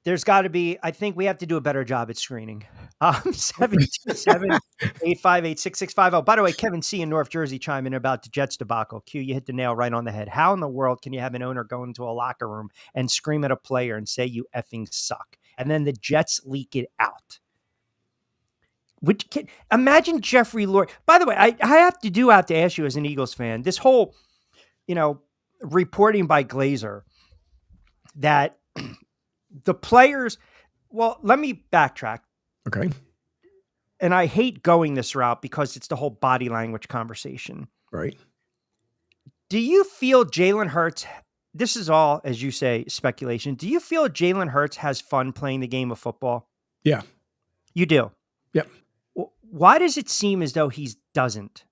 there's got to be, I think we have to do a better job at screening. 727-858-6650. By the way, Kevin C. in North Jersey chime in about the Jets debacle. Q, you hit the nail right on the head. How in the world can you have an owner go into a locker room and scream at a player and say you effing suck? And then the Jets leak it out. Imagine Jeffrey Lurie. By the way, I have to ask you as an Eagles fan, this whole, reporting by Glazer that the players, well, let me backtrack. Okay. And I hate going this route because it's the whole body language conversation. Right. Do you feel Jalen Hurts, this is all, as you say, speculation. Do you feel Jalen Hurts has fun playing the game of football? Yeah. You do? Yep. Why does it seem as though he doesn't?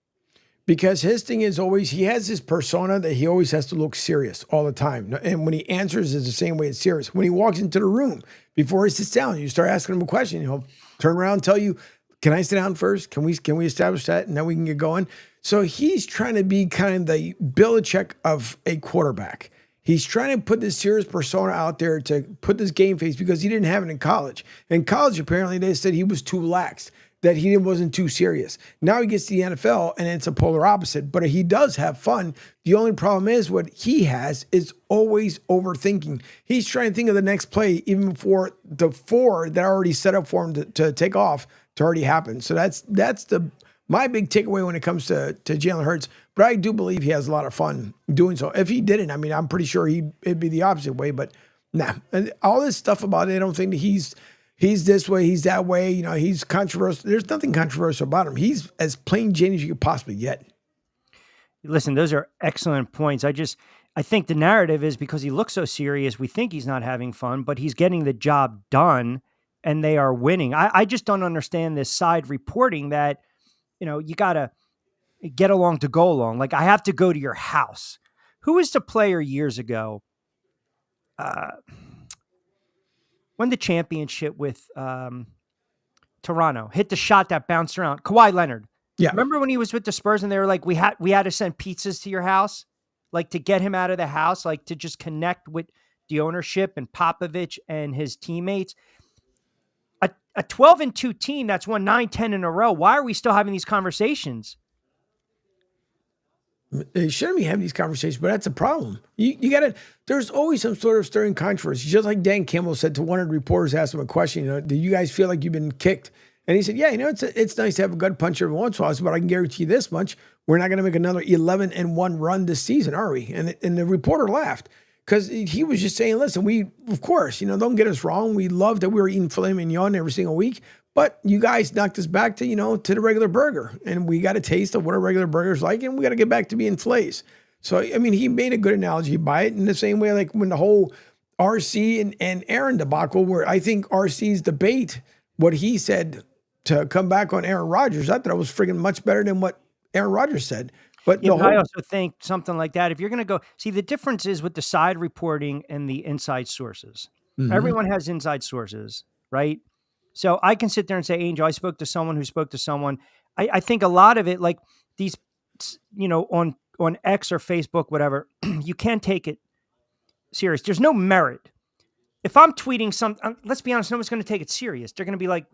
Because his thing is always, he has this persona that he always has to look serious all the time. And when he answers, it's the same way it's serious. When he walks into the room, before he sits down, you start asking him a question, he'll turn around and tell you, can I sit down first? Can we establish that? And then we can get going. So he's trying to be kind of the Belichick of a quarterback. He's trying to put this serious persona out there to put this game face because he didn't have it in college. In college, apparently, they said he was too lax, that he wasn't too serious. Now he gets to the NFL, and it's a polar opposite. But he does have fun. The only problem is what he has is always overthinking. He's trying to think of the next play even before the four that are already set up for him to take off to already happen. So that's my big takeaway when it comes to Jalen Hurts. But I do believe he has a lot of fun doing so. If he didn't, I mean, I'm pretty sure it'd be the opposite way. But nah, and all this stuff about it, I don't think that he's he's this way, he's that way. You know, he's controversial. There's nothing controversial about him. He's as plain Jane as you could possibly get. Listen, those are excellent points. I think the narrative is because he looks so serious, we think he's not having fun, but he's getting the job done and they are winning. I just don't understand this side reporting that, you got to get along to go along. Like, I have to go to your house. Who was the player years ago? Won the championship with Toronto, hit the shot that bounced around. Kawhi Leonard. Yeah. Remember when he was with the Spurs and they were like, we had to send pizzas to your house, like to get him out of the house, like to just connect with the ownership and Popovich and his teammates. A 12-2 team that's won 9-10 in a row. Why are we still having these conversations? They shouldn't be having these conversations, but that's a problem. You got to, there's always some sort of stirring controversy. Just like Dan Campbell said to one of the reporters, asked him a question, do you guys feel like you've been kicked? And he said, yeah, it's nice to have a gut punch every once in a while, but I can guarantee you this much, we're not going to make another 11-1 run this season, are we? And the reporter laughed because he was just saying, listen, we, of course, don't get us wrong. We love that we were eating filet mignon every single week, but you guys knocked us back to, to the regular burger. And we got a taste of what a regular burger is like, and we got to get back to being fillets. So, I mean, he made a good analogy by it in the same way, like when the whole RC and Aaron debacle, where I think RC's debate, what he said to come back on Aaron Rodgers, I thought it was friggin' much better than what Aaron Rodgers said. But I also think something like that, if you're going to go, see, the difference is with the side reporting and the inside sources. Mm-hmm. Everyone has inside sources, right? So I can sit there and say, Angel, I spoke to someone who spoke to someone. I think a lot of it, like these, on X or Facebook, whatever, you can't take it serious. There's no merit. If I'm tweeting something, let's be honest, no one's going to take it serious. They're going to be like,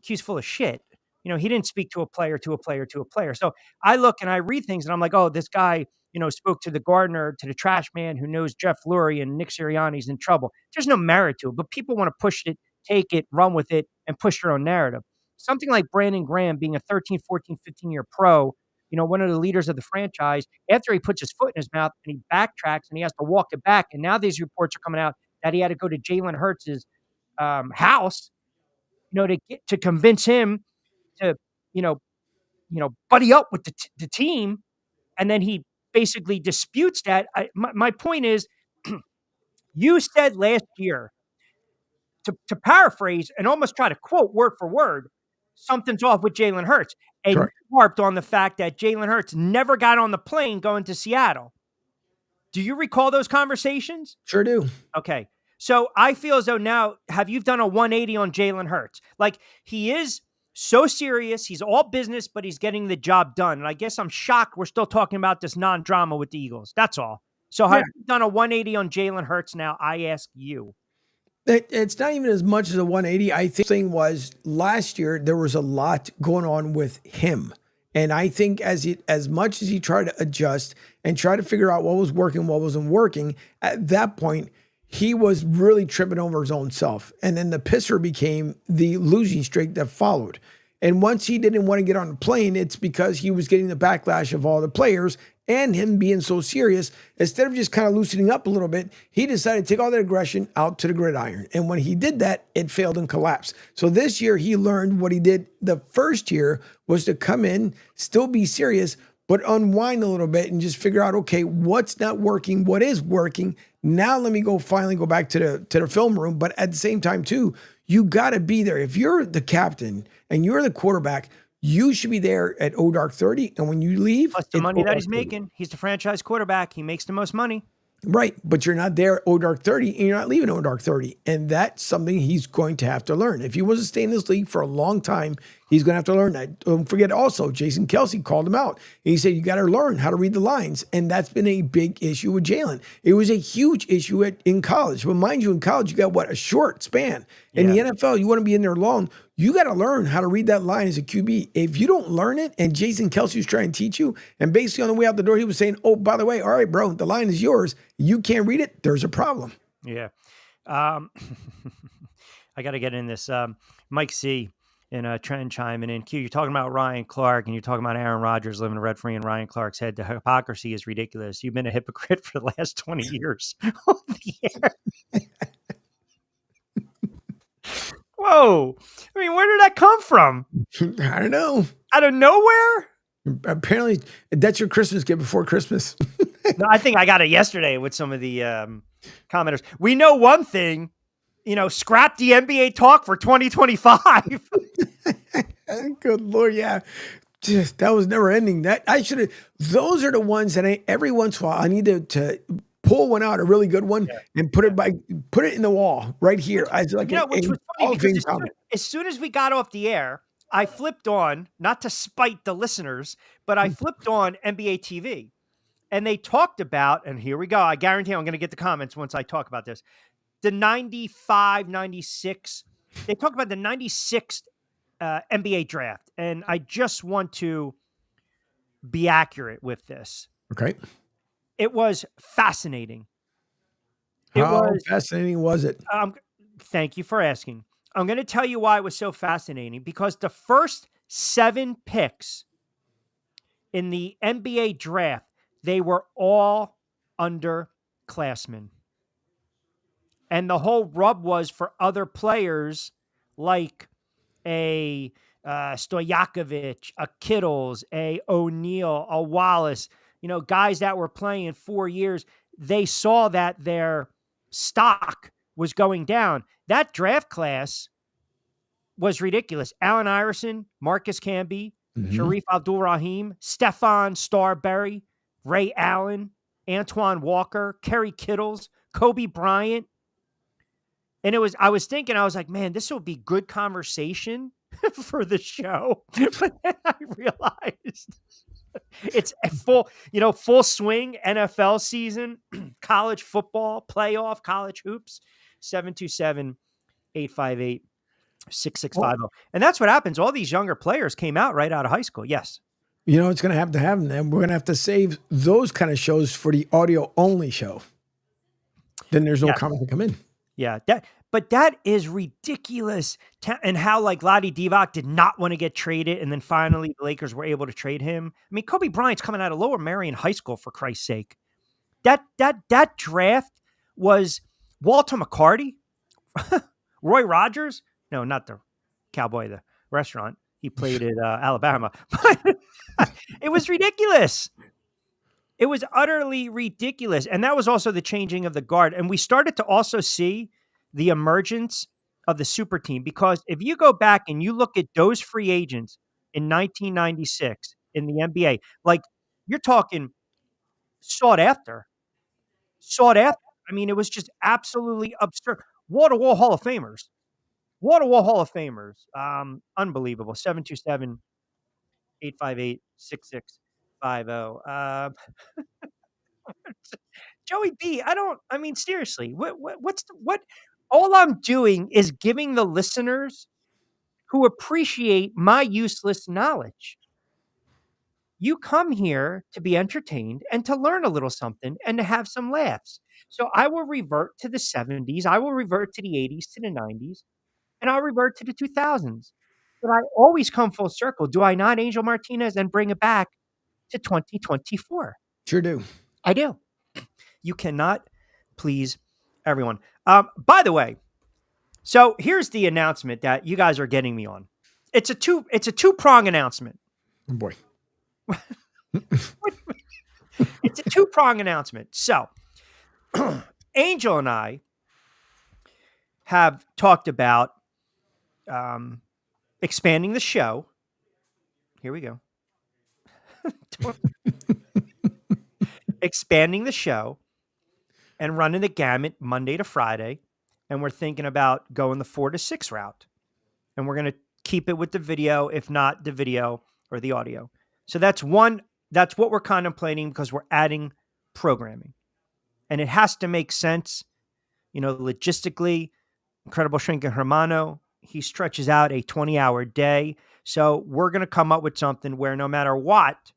Q's full of shit. He didn't speak to a player. So I look and I read things and I'm like, oh, this guy, spoke to the gardener, to the trash man who knows Jeff Lurie and Nick Sirianni's in trouble. There's no merit to it, but people want to push it, take it, run with it, and push their own narrative. Something like Brandon Graham being a 13, 14, 15-year pro, one of the leaders of the franchise, after he puts his foot in his mouth and he backtracks and he has to walk it back. And now these reports are coming out that he had to go to Jalen Hurts' house, to convince him to, buddy up with the team. And then he basically disputes that. My point is, you said last year, to paraphrase and almost try to quote word for word, something's off with Jalen Hurts. And you harped on the fact that Jalen Hurts never got on the plane going to Seattle. Do you recall those conversations? Sure do. Okay. So I feel as though now, have you done a 180 on Jalen Hurts? Like, he is so serious. He's all business, but he's getting the job done. And I guess I'm shocked we're still talking about this non-drama with the Eagles. That's all. So have you done a 180 on Jalen Hurts now? I ask you. It's not even as much as a 180. I think the thing was last year, there was a lot going on with him. And I think as much as he tried to adjust and try to figure out what was working, what wasn't working, at that point, he was really tripping over his own self. And then the pisser became the losing streak that followed. And once he didn't want to get on the plane, it's because he was getting the backlash of all the players and him being so serious. Instead of just kind of loosening up a little bit, he decided to take all that aggression out to the gridiron. And when he did that, it failed and collapsed. So this year he learned what he did the first year was to come in, still be serious, but unwind a little bit and just figure out, okay, what's not working, what is working. Now let me finally go back to the film room. But at the same time too, you got to be there. If you're the captain and you're the quarterback, you should be there at dark 30. And when you leave, plus the money that he's making, he's the franchise quarterback. He makes the most money. Right. But you're not there at dark 30 and you're not leaving dark 30. And that's something he's going to have to learn. If he wants to stay in this league for a long time, he's going to have to learn that. Don't forget also, Jason Kelsey called him out. He said, you got to learn how to read the lines. And that's been a big issue with Jalen. It was a huge issue in college. But mind you, in college, you got a short span. In the NFL, you want to be in there long. You got to learn how to read that line as a QB. If you don't learn it, and Jason Kelsey was trying to teach you, and basically on the way out the door, he was saying, oh, by the way, all right, bro, the line is yours. You can't read it. There's a problem. Yeah. I got to get in this. Mike C. and Trent chiming in. Q, you're talking about Ryan Clark, and you're talking about Aaron Rodgers living rent-free in Ryan Clark's head. The hypocrisy is ridiculous. You've been a hypocrite for the last 20 years on the air. Whoa. I mean, where did that come from? I don't know. Out of nowhere? Apparently, that's your Christmas gift before Christmas. No, I think I got it yesterday with some of the commenters. We know one thing, scrap the NBA talk for 2025. Good Lord, yeah. Just, that was never ending. That I should have. Those are the ones that every once in a while I need to pull one out, a really good one, and put it in the wall right here. Which was funny because as soon as we got off the air, I flipped on, not to spite the listeners, but I flipped on NBA TV. And they talked about, and here we go. I guarantee I'm going to get the comments once I talk about this. The 95, 96. They talked about the 96th NBA draft. And I just want to be accurate with this. Okay. It was fascinating. How fascinating was it? Thank you for asking. I'm going to tell you why it was so fascinating. Because the first 7 picks in the NBA draft, they were all underclassmen. And the whole rub was for other players like a Stojakovic, a Kittles, a O'Neal, a Wallace, guys that were playing 4 years. They saw that their stock was going down. That draft class was ridiculous. Allen Iverson, Marcus Camby, Sharif Abdul-Rahim, Stephon Starbury, Ray Allen, Antoine Walker, Kerry Kittles, Kobe Bryant. And I was thinking, I was like, man, this will be good conversation for the show. But then I realized it's a full swing NFL season, college football, playoff, college hoops, 727-858-6650. And that's what happens. All these younger players came out right out of high school. Yes. It's going to have them. We're going to have to save those kind of shows for the audio only show. Then there's no comment to come in. Yeah. But that is ridiculous. And how Lottie Divac did not want to get traded. And then finally the Lakers were able to trade him. I mean, Kobe Bryant's coming out of Lower Merion High School, for Christ's sake. That draft was Walter McCarty, Roy Rogers. No, not the Cowboy, the restaurant. He played at Alabama. It was ridiculous. It was utterly ridiculous. And that was also the changing of the guard. And we started to also see the emergence of the super team. Because if you go back and you look at those free agents in 1996 in the NBA, you're talking sought after. I mean, it was just absolutely absurd. Wall-to-wall Hall of Famers. Unbelievable. 727-858-6650. Joey B, seriously, what all I'm doing is giving the listeners who appreciate my useless knowledge. You come here to be entertained and to learn a little something and to have some laughs. So I will revert to the 70s. I will revert to the 80s, to the 90s. And I'll revert to the 2000s. But I always come full circle. Do I not, Angel Martinez, and bring it back to 2024? Sure do. I do. You cannot please everyone. By the way, so here's the announcement that you guys are getting me on. It's a two-prong announcement. Oh boy. It's a two-prong announcement. So Angel and I have talked about expanding the show. Here we go. Expanding the show and running the gamut Monday to Friday. And we're thinking about going the 4 to 6 route. And we're going to keep it with the video, if not the video or the audio. So that's what we're contemplating, because we're adding programming. And it has to make sense, logistically. Incredible Shrinking Hermano, he stretches out a 20-hour day. So we're going to come up with something where no matter what,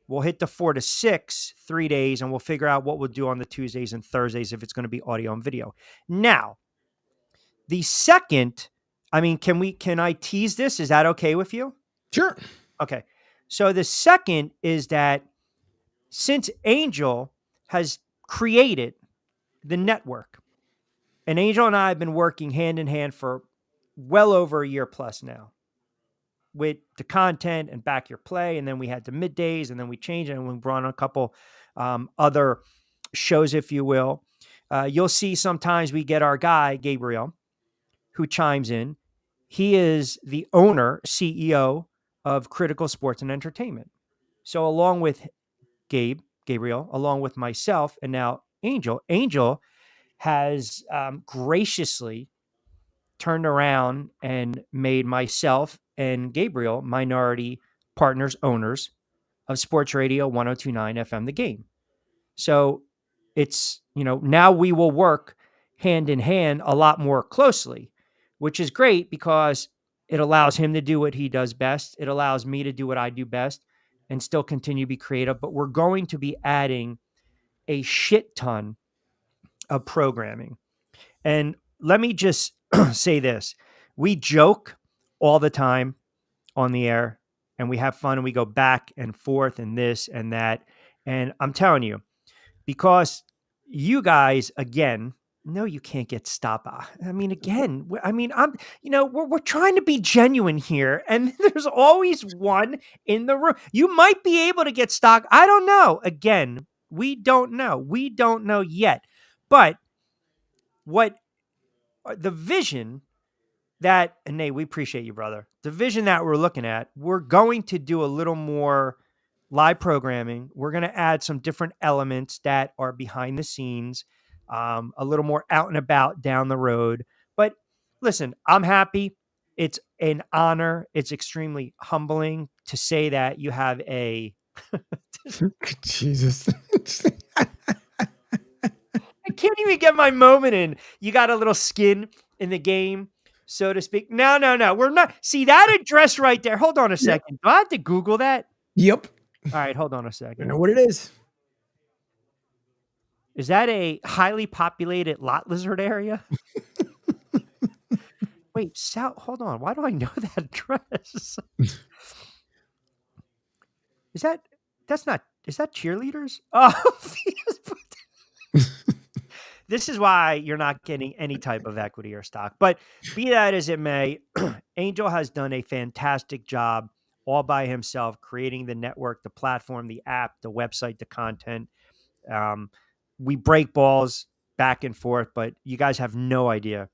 we'll hit the 4 to 6, 3 days, and we'll figure out what we'll do on the Tuesdays and Thursdays if it's going to be audio and video. Now, the second, can I tease this? Is that okay with you? Sure. Okay. So the second is that since Angel has created the network, and Angel and I have been working hand in hand for well over a year plus now with the content and back your play. And then we had the middays, and then we changed it and we brought on a couple other shows, if you will. You'll see sometimes we get our guy, Gabriel, who chimes in. He is the owner, CEO of Critical Sports and Entertainment. So along with Gabriel, along with myself, and now Angel has graciously turned around and made myself and Gabriel minority partners, owners of Sports Radio 1029 FM, The Game. So it's, now we will work hand in hand a lot more closely, which is great because it allows him to do what he does best. It allows me to do what I do best and still continue to be creative. But we're going to be adding a shit ton of programming. And let me just say this. We joke all the time on the air, and we have fun, and we go back and forth and this and that. And I'm telling you, because you guys, again, no, you can't get stopped. I mean, again, we're trying to be genuine here, and there's always one in the room. You might be able to get stock. I don't know. Again, we don't know. We don't know yet. But what the vision that, and Nate, we appreciate you, brother. The vision that we're looking at, we're going to do a little more live programming. We're going to add some different elements that are behind the scenes, a little more out and about down the road. But listen, I'm happy. It's an honor. It's extremely humbling to say that you have a Jesus. I can't even get my moment in. You got a little skin in the game, so to speak. No. We're not. See that address right there. Hold on a second. Do I have to Google that? Yep. All right, hold on a second. I know what it is. Is that a highly populated lot lizard area? Wait, hold on. Why do I know that address? Is that cheerleaders? Oh, this is why you're not getting any type of equity or stock. But be that as it may, Angel has done a fantastic job all by himself, creating the network, the platform, the app, the website, the content. We break balls back and forth, but you guys have no idea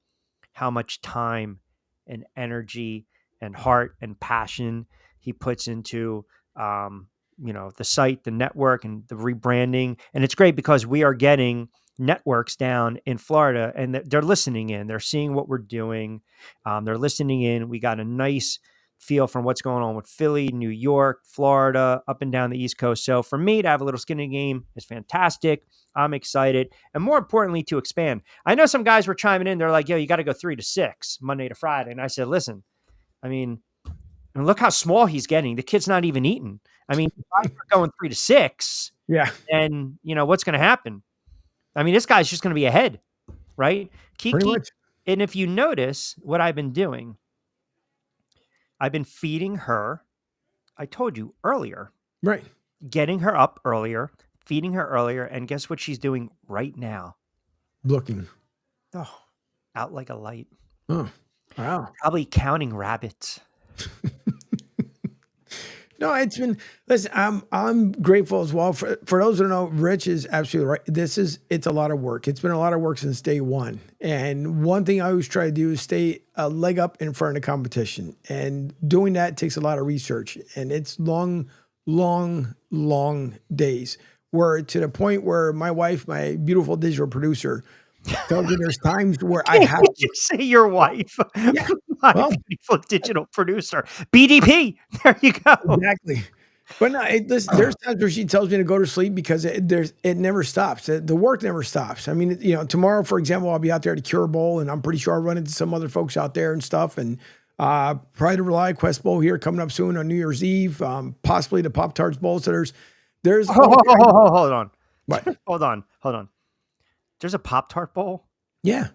how much time and energy and heart and passion he puts into the site, the network, and the rebranding. And it's great because we are getting networks down in Florida, and they're listening in. They're seeing what we're doing. They're listening in. We got a nice feel from what's going on with Philly, New York, Florida, up and down the East Coast. So for me to have a little skin in the game is fantastic. I'm excited. And more importantly, to expand. I know some guys were chiming in. They're like, yo, you got to go 3 to 6 Monday to Friday. And I said, listen, and look how small he's getting. The kid's not even eating. If I'm going 3 to 6, and what's going to happen? This guy's just going to be ahead, right? Kiki, and if you notice what I've been doing, I've been feeding her. I told you earlier, right? Getting her up earlier, feeding her earlier, and guess what she's doing right now? Looking. Oh, out like a light. Oh, wow. Probably counting rabbits. No, it's been, listen, I'm grateful as well. For those who don't know, Rich is absolutely right. It's a lot of work. It's been a lot of work since day one. And one thing I always try to do is stay a leg up in front of the competition. And doing that takes a lot of research. And it's long days, where to the point where my wife, my beautiful digital producer, tells me there's times where I have to say your wife. Yeah. My beautiful digital producer. BDP. There you go. Exactly. But no, there's times where she tells me to go to sleep because it never stops. The work never stops. Tomorrow, for example, I'll be out there at the Cure Bowl, and I'm pretty sure I'll run into some other folks out there and stuff. And probably the Rely Quest Bowl here coming up soon on New Year's Eve, possibly the Pop-Tarts Bowl. So there's hold on. What? Hold on. There's a Pop-Tart Bowl? Yeah.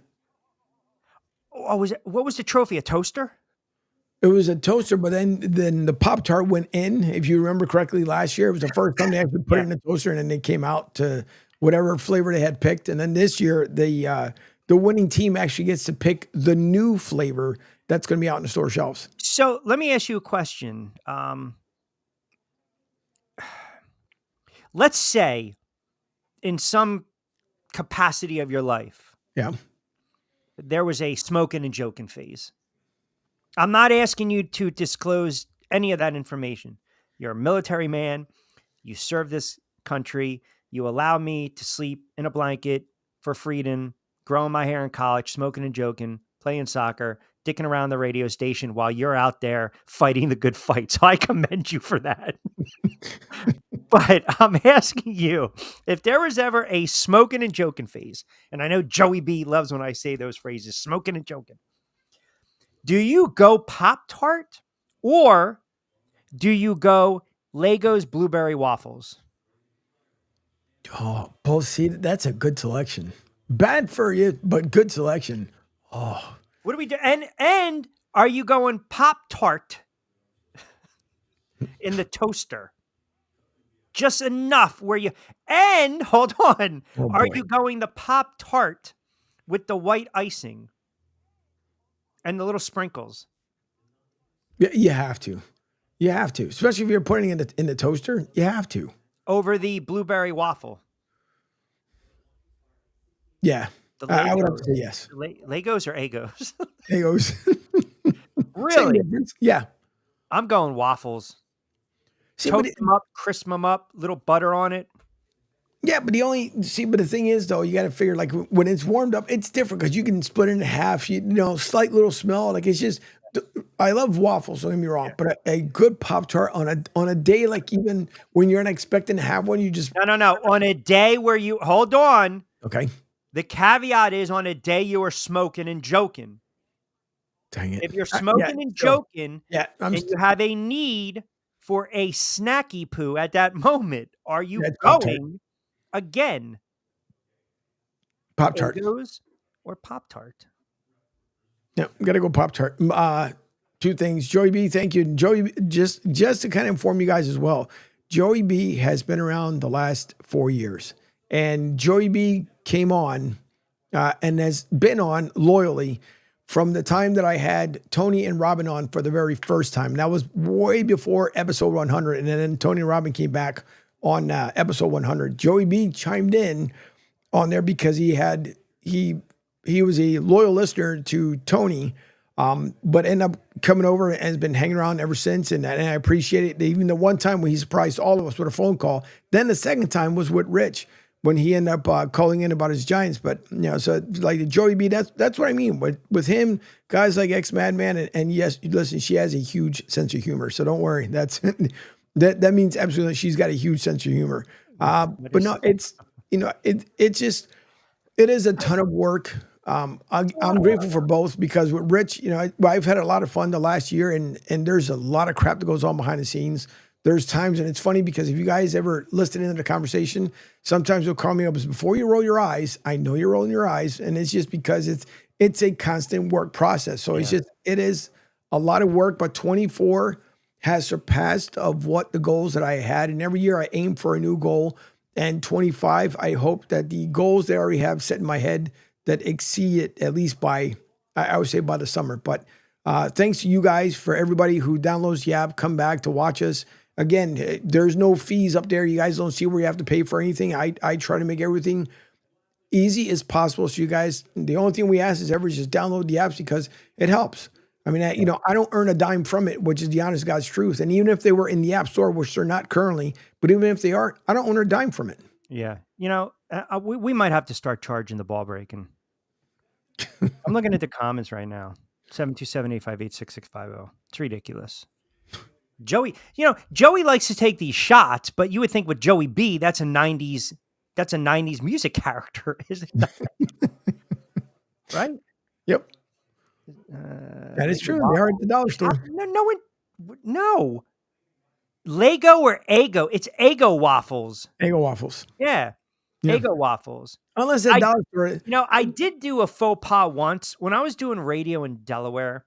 Oh, what was the trophy? A toaster? It was a toaster, but then the Pop-Tart went in. If you remember correctly, last year, it was the first time they actually put it in the toaster, and then they came out to whatever flavor they had picked. And then this year, the the winning team actually gets to pick the new flavor that's going to be out in the store shelves. So let me ask you a question. Let's say in some capacity of your life, Yeah. there was a smoking and joking phase. I'm not asking you to disclose any of that information. You're a military man. You serve this country. You allow me to sleep in a blanket for freedom, growing my hair in college, smoking and joking, playing soccer, dicking around the radio station while you're out there fighting the good fight. So I commend you for that. But I'm asking you, if there was ever a smoking and joking phase, and I know Joey B loves when I say those phrases, smoking and joking. Do you go Pop-Tart or do you go Legos blueberry waffles? Oh, both. See, that's a good selection. Bad for you, but good selection. Oh, What do we do? And are you going Pop-Tart in the toaster? Just enough where you, and hold on, Oh, are boy. you going the Pop-Tart with the white icing and the little sprinkles? You have to. You have to, especially if you're putting it in the toaster. You have to. Over the blueberry waffle? Yeah, The I would have Legos. to say yes. Legos or Egos? There goes. Really? Yeah. I'm going waffles. See, but Toast them up, crisp them up, little butter on it. yeah, but the thing is though, you got to figure like when it's warmed up, it's different because you can split it in half. You know, slight little smell. Like it's just, I love waffles. Don't get me wrong, but a good Pop-Tart on a day like even when you're not expecting to have one, you just No. On a day where you hold on. okay. The caveat is on a day you are smoking and joking. Dang it. If you're smoking and joking, and you have a need for a snacky poo at that moment, are you going again? Pop-Tart. Egos or Pop-Tart? Yeah, I'm gonna go Pop-Tart. Two things. Joey B, thank you. Joey, just to kind of inform you guys as well, Joey B has been around the last 4 years. And Joey B came on and has been on loyally from the time that I had Tony and Robin on for the very first time. That was way before episode 100. And then Tony and Robin came back on episode 100. Joey B chimed in on there because he was a loyal listener to Tony, but ended up coming over and has been hanging around ever since. And I appreciate it. Even the one time when he surprised all of us with a phone call, then the second time was with Rich when he ended up calling in about his Giants. But, you know, so like the Joey B, that's what I mean. With him, guys like Ex-Madman, and yes, listen, she has a huge sense of humor. So don't worry. That means absolutely she's got a huge sense of humor. But no, it's, you know, it's just, it is a ton of work. I'm grateful for both because with Rich, you know, I've had a lot of fun the last year and there's a lot of crap that goes on behind the scenes. There's times, and it's funny because if you guys ever listen into the conversation, sometimes they'll call me up as before you roll your eyes. I know you're rolling your eyes, and it's just because it's a constant work process. So it is a lot of work, but 24 has surpassed of what the goals that I had. And every year I aim for a new goal. And 25, I hope that the goals that I already have set in my head that exceed it at least by, I would say by the summer. But thanks to you guys for everybody who downloads the app, come back to watch us. Again, there's no fees up there. You guys don't see where you have to pay for anything. I try to make everything easy as possible. So you guys, the only thing we ask is ever just download the apps because it helps. I mean, you know, I don't earn a dime from it, which is the honest God's truth. And even if they were in the App Store, which they're not currently, but even if they are, I don't earn a dime from it. Yeah. You know, we might have to start charging the ball breaking. I'm looking at the comments right now. 727-858-6650. It's ridiculous. Joey likes to take these shots, but you would think with Joey B, that's a 90s music character, isn't it? Right? Yep. That is true. They are at the dollar store. No. Lego or Eggo? It's Eggo waffles. Eggo waffles. Yeah. Eggo waffles. Unless at dollar store. You know, I did do a faux pas once when I was doing radio in Delaware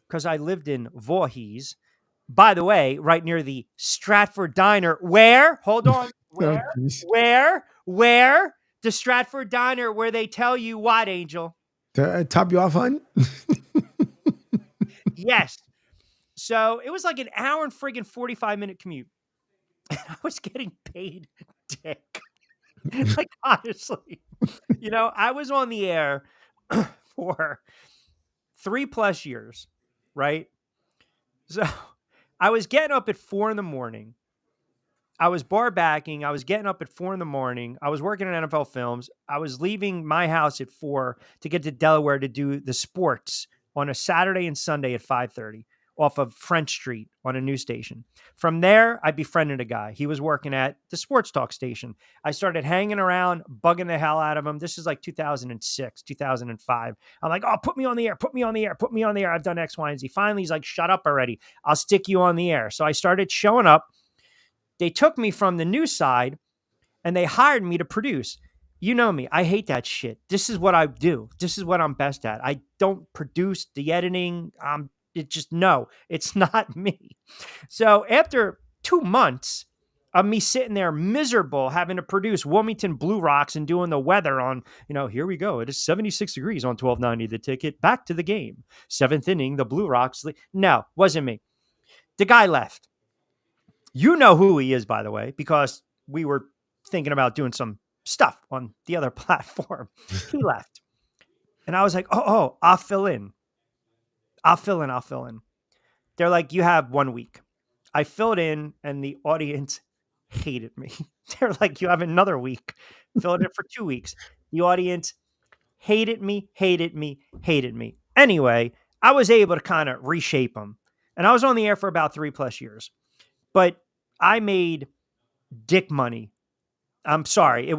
because I lived in Voorhees. By the way, right near the Stratford Diner. Where? Hold on. Where? the Stratford Diner where they tell you what, Angel? To top you off on? Yes. So it was like an hour and friggin' 45-minute commute. And I was getting paid dick. Like, honestly, I was on the air for 3+ years, right? So I was getting up at 4 in the morning. I was bar backing. I was getting up at 4 in the morning. I was working at NFL Films. I was leaving my house at 4 to get to Delaware to do the sports on a Saturday and Sunday at 5:30 off of French Street on a news station. From there, I befriended a guy. He was working at the sports talk station. I started hanging around, bugging the hell out of him. This is like 2006, 2005. I'm like, oh, put me on the air, put me on the air, put me on the air. I've done X, Y, and Z. Finally, he's like, shut up already. I'll stick you on the air. So I started showing up. They took me from the news side and they hired me to produce. You know me. I hate that shit. This is what I do. This is what I'm best at. I don't produce the editing. No, it's not me. So after 2 months of me sitting there miserable, having to produce Wilmington Blue Rocks and doing the weather on, here we go. It is 76 degrees on 1290 the ticket. Back to the game. 7th inning, the Blue Rocks. No, wasn't me. The guy left. You know who he is, by the way, because we were thinking about doing some stuff on the other platform. He left. And I was like, oh, I'll fill in. They're like, you have 1 week. I filled in and the audience hated me. They're like, you have another week. Filled in for 2 weeks. The audience hated me. Anyway, I was able to kind of reshape them. And I was on the air for about 3+ years. But I made dick money. I'm sorry.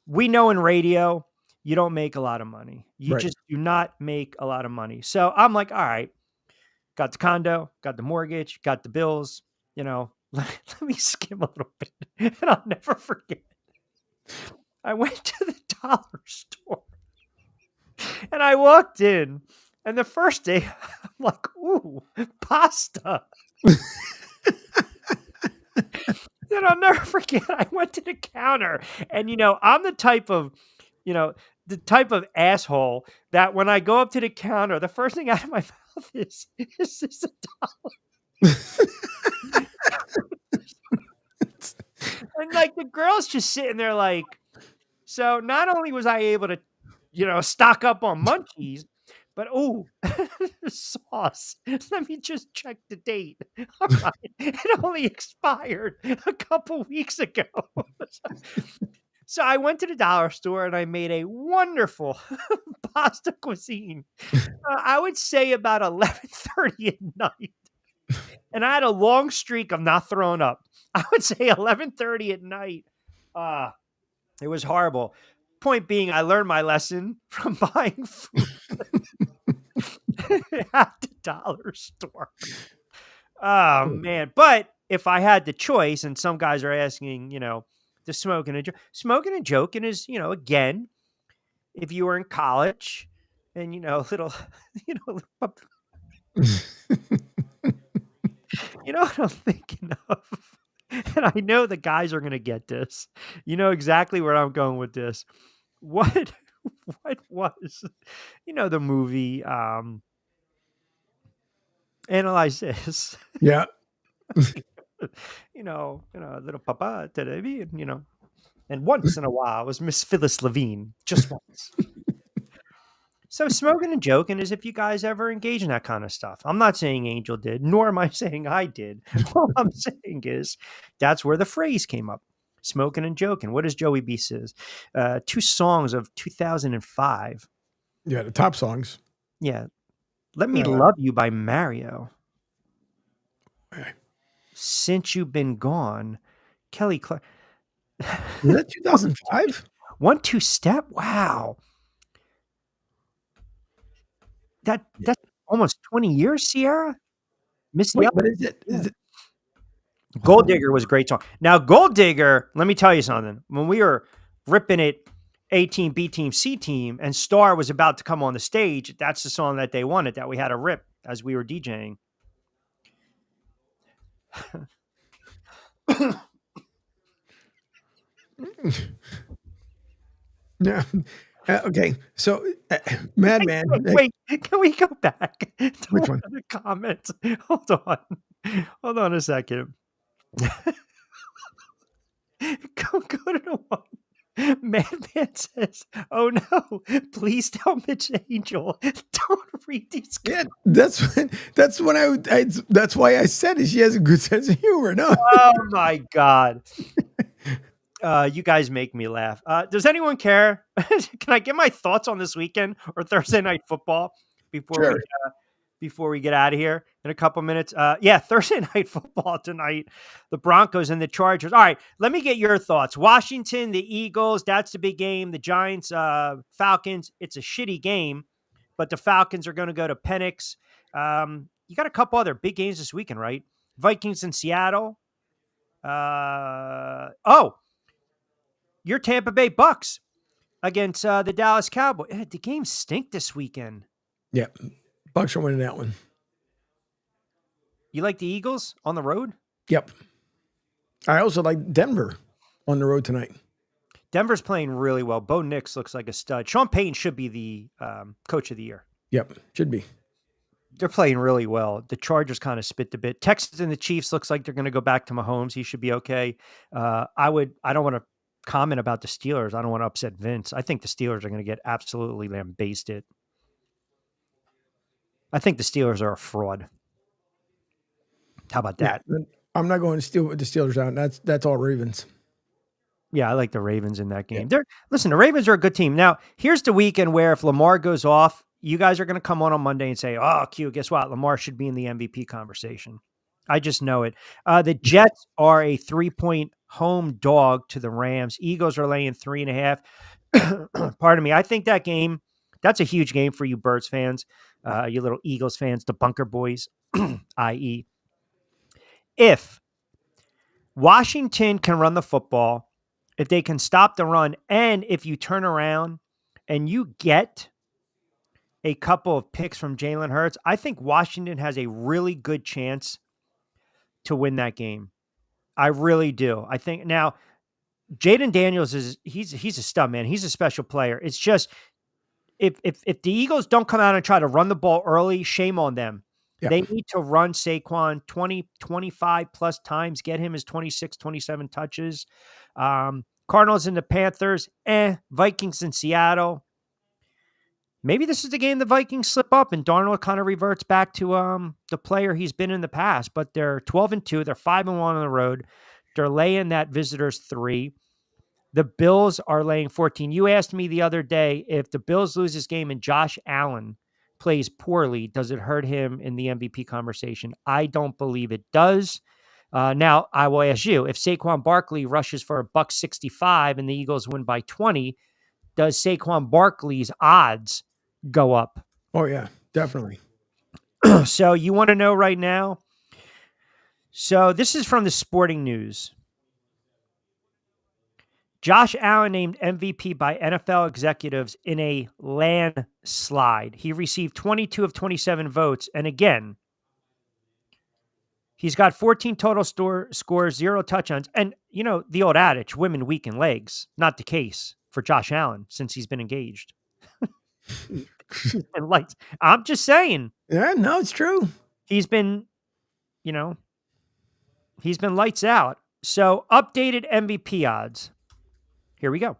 We know in radio, you don't make a lot of money. You just do not make a lot of money. So I'm like, all right, got the condo, got the mortgage, got the bills, let me skim a little bit. And I'll never forget. I went to the dollar store and I walked in and the first day I'm like, ooh, pasta. Then I'll never forget. I went to the counter and, I'm the type of asshole that when I go up to the counter, the first thing out of my mouth is this $1? And like the girl's just sitting there like, so not only was I able to, stock up on munchies, but sauce. Let me just check the date. All right. It only expired a couple weeks ago. So I went to the dollar store and I made a wonderful pasta cuisine. I would say about 11:30 at night. And I had a long streak of not throwing up. I would say 11:30 at night. It was horrible. Point being, I learned my lesson from buying food at the dollar store. Oh, man. But if I had the choice, and some guys are asking, the smoking and joking is, again, if you were in college and, little, what I'm thinking of? And I know the guys are going to get this. You know exactly where I'm going with this. What was, the movie, Analyze This. Yeah. Little papa, and once in a while was Miss Phyllis Levine, just once. So smoking and joking is if you guys ever engage in that kind of stuff. I'm not saying Angel did, nor am I saying I did. All I'm saying is that's where the phrase came up. Smoking and joking. What does Joey B says? 2 songs of 2005. Yeah, the top songs. Yeah. Let Me Love You by Mario. Okay. Since You've Been Gone, Kelly Clark. Is that 2005? 1-2 Step? Wow. That's almost 20 years, Sierra? Wait, what is it? Yeah. Gold Digger was a great song. Now, Gold Digger, let me tell you something. When we were ripping it A team, B team, C team, and Star was about to come on the stage, that's the song that they wanted that we had to rip as we were DJing. Yeah. Okay. So, Madman. Wait, can we go back to Which one one? of the comments? Hold on. Hold on a second. Go to the one. Madman says, "Oh no, please tell Mitch Angel, don't read these." Yeah, that's when I that's why I said it. She has a good sense of humor. No. Oh my God. You guys make me laugh. Does anyone care? Can I get my thoughts on this weekend or Thursday night football before Sure. we get out of here in a couple minutes? Yeah, Thursday night football tonight. The Broncos and the Chargers. All right, let me get your thoughts. Washington, the Eagles. That's the big game. The Giants, Falcons. It's a shitty game, but the Falcons are going to go to Penix. You got a couple other big games this weekend, right? Vikings in Seattle. Your Tampa Bay Bucks against the Dallas Cowboys. The games stink this weekend. Yeah. Bucks are winning that one. You like the Eagles on the road? Yep. I also like Denver on the road tonight. Denver's playing really well. Bo Nix looks like a stud. Sean Payton should be the coach of the year. Yep. Should be. They're playing really well. The Chargers kind of spit the bit. Texans and the Chiefs looks like they're going to go back to Mahomes. He should be okay. I don't want to comment about the Steelers. I don't want to upset Vince. I think the Steelers are going to get absolutely lambasted. I think the Steelers are a fraud. How about that? Yeah, I'm not going to steal with the Steelers out. That's all Ravens. Yeah, I like the Ravens in that game. Listen, the Ravens are a good team. Now, here's the weekend where if Lamar goes off, you guys are going to come on Monday and say, "Oh, Q, guess what? Lamar should be in the MVP conversation." I just know it. The Jets are a 3-point home dog to the Rams. Eagles are laying 3.5. Pardon me. I think that's a huge game for you Birds fans, you little Eagles fans, the Bunker Boys, i.e. If Washington can run the football, if they can stop the run, and if you turn around and you get a couple of picks from Jalen Hurts, I think Washington has a really good chance to win that game. I really do. I think now Jaden Daniels he's a stud, man. He's a special player. It's just if the Eagles don't come out and try to run the ball early, shame on them. Yeah. They need to run Saquon 20, 25 plus times, get him his 26, 27 touches. Cardinals and the Panthers, Vikings in Seattle. Maybe this is the game the Vikings slip up and Darnold kind of reverts back to the player he's been in the past. But they're 12-2. They're 5-1 on the road. They're laying that visitors 3. The Bills are laying 14. You asked me the other day if the Bills lose this game and Josh Allen plays poorly, does it hurt him in the MVP conversation? I don't believe it does. Now, I will ask you, if Saquon Barkley rushes for $165 and the Eagles win by 20, does Saquon Barkley's odds go up? Oh, yeah, definitely. So you want to know right now? So this is from the Sporting News. Josh Allen named MVP by NFL executives in a landslide. He received 22 of 27 votes. And again, he's got 14 total scores, 0 touchdowns. And, you know, the old adage, women weaken legs. Not the case for Josh Allen since he's been engaged. And lights. I'm just saying. Yeah, no, it's true. He's been, he's been lights out. So updated MVP odds. Here we go.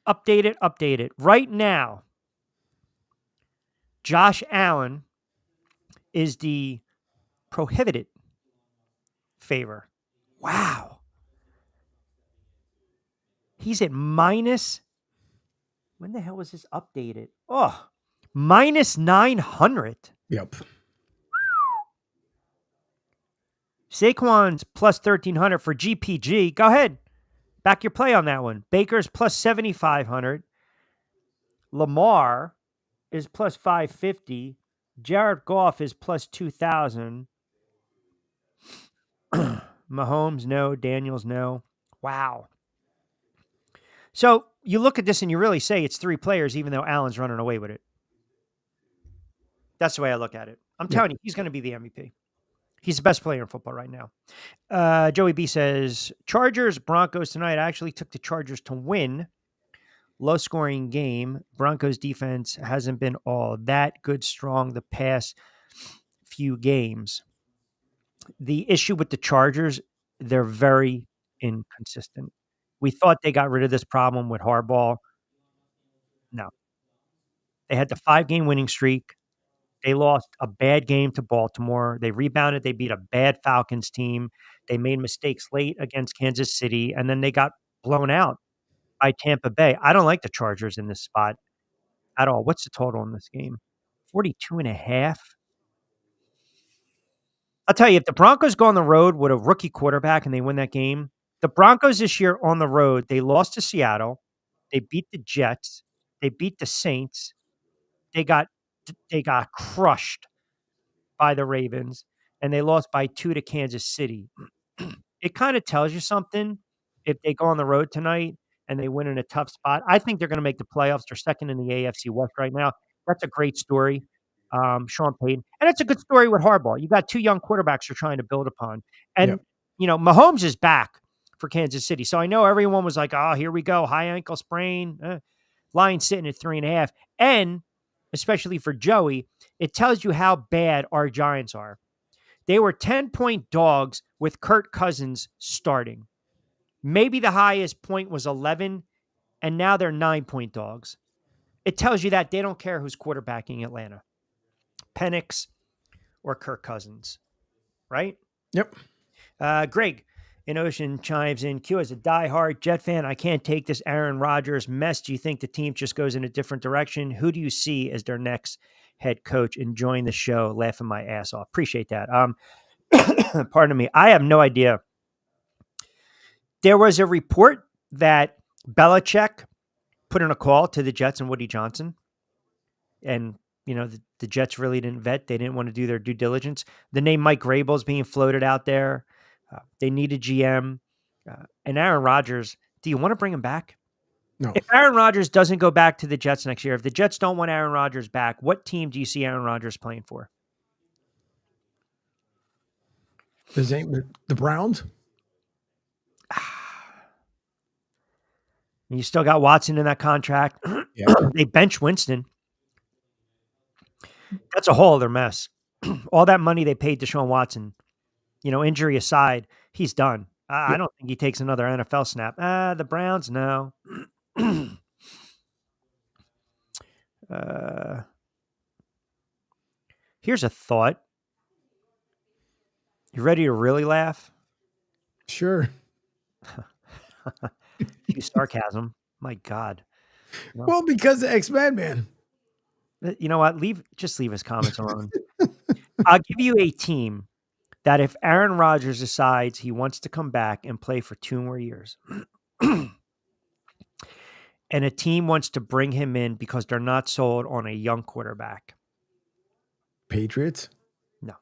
Update it. Right now, Josh Allen is the prohibited favor. Wow. He's at minus. When the hell was this updated? Oh, minus 900. Yep. Saquon's plus 1,300 for GPG. Go ahead. Back your play on that one. Baker's plus 7,500. Lamar is plus 550. Jared Goff is plus 2,000. Mahomes, no. Daniels, no. Wow. So you look at this and you really say it's 3 players, even though Allen's running away with it. That's the way I look at it. I'm telling you, he's going to be the MVP. He's the best player in football right now. Joey B says, Chargers, Broncos tonight. I actually took the Chargers to win. Low scoring game. Broncos defense hasn't been all that good, strong the past few games. The issue with the Chargers, they're very inconsistent. We thought they got rid of this problem with Harbaugh. No. They had the 5-game winning streak. They lost a bad game to Baltimore. They rebounded. They beat a bad Falcons team. They made mistakes late against Kansas City, and then they got blown out by Tampa Bay. I don't like the Chargers in this spot at all. What's the total in this game? 42.5. I'll tell you, if the Broncos go on the road with a rookie quarterback and they win that game, the Broncos this year on the road, they lost to Seattle. They beat the Jets. They beat the Saints. They got crushed by the Ravens, and they lost by 2 to Kansas City. It kind of tells you something if they go on the road tonight and they win in a tough spot. I think they're going to make the playoffs. They're second in the AFC West right now. That's a great story. Sean Payton. And it's a good story with Harbaugh. You got 2 young quarterbacks you're trying to build upon. And, Mahomes is back for Kansas City. So I know everyone was like, oh, here we go. High ankle sprain. Line sitting at 3.5. And especially for Joey, it tells you how bad our Giants are. They were 10-point dogs with Kirk Cousins starting. Maybe the highest point was 11, and now they're 9-point dogs. It tells you that they don't care who's quarterbacking Atlanta, Penix or Kirk Cousins, right? Yep. Greg in Ocean chimes in, Q, as a diehard Jet fan, I can't take this Aaron Rodgers mess. Do you think the team just goes in a different direction? Who do you see as their next head coach? Enjoying the show, laughing my ass off. Appreciate that. Pardon me. I have no idea. There was a report that Belichick put in a call to the Jets and Woody Johnson. And, the Jets really didn't vet. They didn't want to do their due diligence. The name Mike Vrabel is being floated out there. They need a GM. And Aaron Rodgers, do you want to bring him back? No. If Aaron Rodgers doesn't go back to the Jets next year, if the Jets don't want Aaron Rodgers back, what team do you see Aaron Rodgers playing for? The Browns? You still got Watson in that contract. Yeah. They bench Winston. That's a whole other mess. All that money they paid Deshaun Watson, injury aside, he's done. I don't think he takes another NFL snap. The Browns, no. Here's a thought. You ready to really laugh? Sure. Sarcasm. My God. Well, because of X-Men, man. You know what? Just leave his comments alone. I'll give you a team that if Aaron Rodgers decides he wants to come back and play for 2 more years, and a team wants to bring him in because they're not sold on a young quarterback. Patriots? No.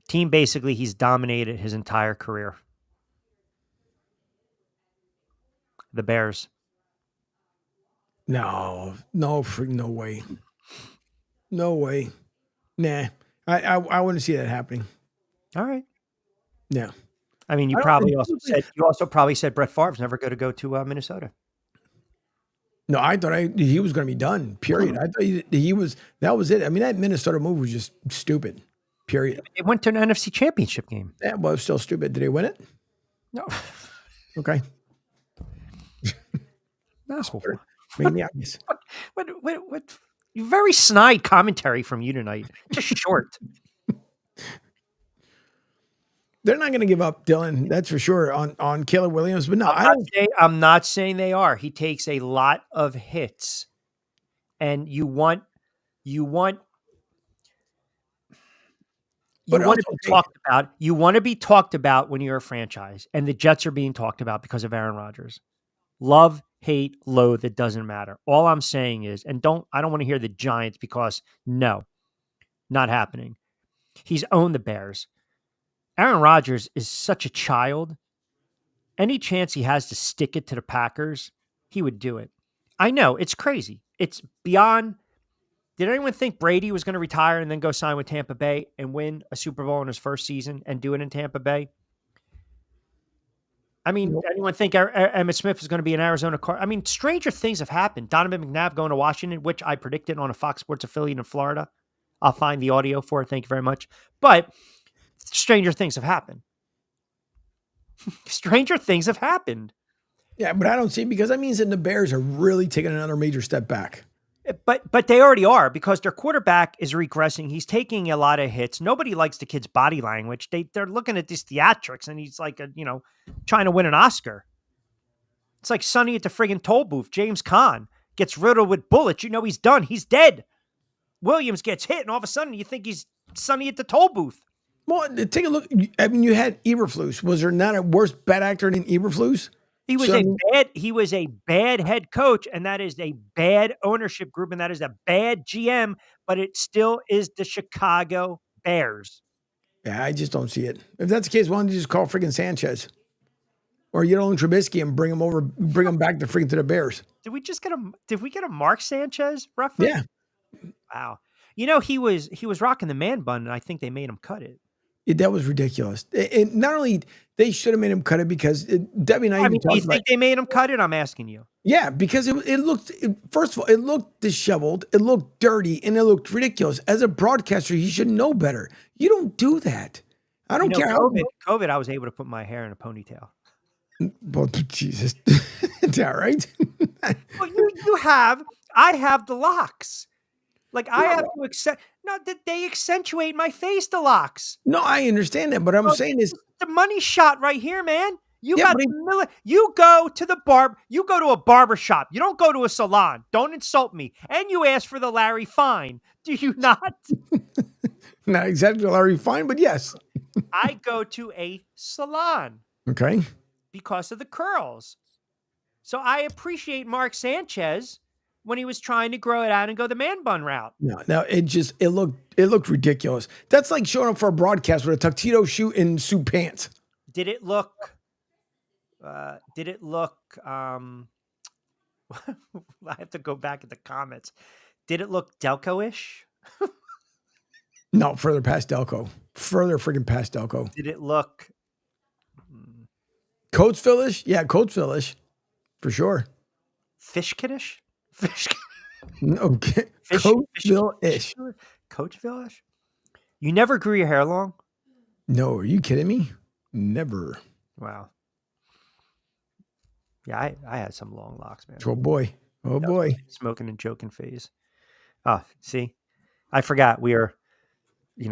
Team basically he's dominated his entire career. The Bears. No way. No way. Nah. I wouldn't see that happening. All right. Yeah. I mean, you also probably said Brett Favre's never going to go to Minnesota. No, I thought he was going to be done. Period. I thought that was it. I mean, that Minnesota move was just stupid. Period. It went to an NFC Championship game. Yeah, well, it's still stupid. Did they win it? No. Okay. No. Maybe obvious. What? Very snide commentary from you tonight. Just short. They're not going to give up, Dylan. That's for sure on Caleb Williams. But no, I'm not saying they are. He takes a lot of hits, and you want to be talked about. You want to be talked about when you're a franchise, and the Jets are being talked about because of Aaron Rodgers. Love, hate, loathe, it doesn't matter. All I'm saying is, I don't want to hear the Giants because no, not happening. He's owned the Bears. Aaron Rodgers is such a child. Any chance he has to stick it to the Packers, he would do it. I know it's crazy. It's beyond Did anyone think Brady was going to retire and then go sign with Tampa Bay and win a Super Bowl in his first season and do it in Tampa Bay? I mean, anyone think Emmitt Smith was going to be an Arizona Cardinal? I mean, stranger things have happened. Donovan McNabb going to Washington, which I predicted on a Fox Sports affiliate in Florida. I'll find the audio for it. Thank you very much. But stranger things have happened. Stranger things have happened. Yeah, but I don't see it because that means that the Bears are really taking another major step back. But they already are because their quarterback is regressing. He's taking a lot of hits. Nobody likes the kid's body language. They're looking at these theatrics, and he's like, trying to win an Oscar. It's like Sonny at the friggin' toll booth. James Caan gets riddled with bullets. He's done. He's dead. Williams gets hit, and all of a sudden you think he's Sonny at the toll booth. Well, take a look. I mean, you had Eberflus. Was there not a worse bad actor than Eberflus? He was a bad head coach, and that is a bad ownership group, and that is a bad GM, but it still is the Chicago Bears. Yeah, I just don't see it. If that's the case, why don't you just call freaking Sanchez? Or Trubisky and bring him back to the Bears. Did we get a Mark Sanchez reference? Yeah. Wow. He was rocking the man bun, and I think they made him cut it. That was ridiculous. And not only they should have made him cut it because Debbie and I do you think they made him cut it? I'm asking you. Yeah, because it looked, first of all, it looked disheveled, it looked dirty, and it looked ridiculous. As a broadcaster, you should know better. You don't do that. I don't care COVID, I was able to put my hair in a ponytail. Well, Jesus. Is that right? Well, I have the locks. Like I have to they accentuate my face, the locks. No, I understand that, but I'm saying is the money shot right here, man. You go to you go to a barber shop. You don't go to a salon. Don't insult me. And you ask for the Larry Fine. Do you not? Not exactly Larry Fine, but yes. I go to a salon. Okay. Because of the curls. So I appreciate Mark Sanchez when he was trying to grow it out and go the man bun route. No, it looked ridiculous. That's like showing up for a broadcast with a tuxedo suit and suit pants. Did it look I have to go back at the comments. Did it look Delco-ish? No, further past Delco. Further freaking past Delco. Did it look Coatesville-ish? Yeah, Coatesville-ish. For sure. Fishkinish? Okay. Coatesville-ish. Coachville-ish? You never grew your hair long? No, are you kidding me? Never. Wow. Yeah, I had some long locks, man. Oh boy. Oh boy. Smoking and joking phase. Oh, see? I forgot we are, we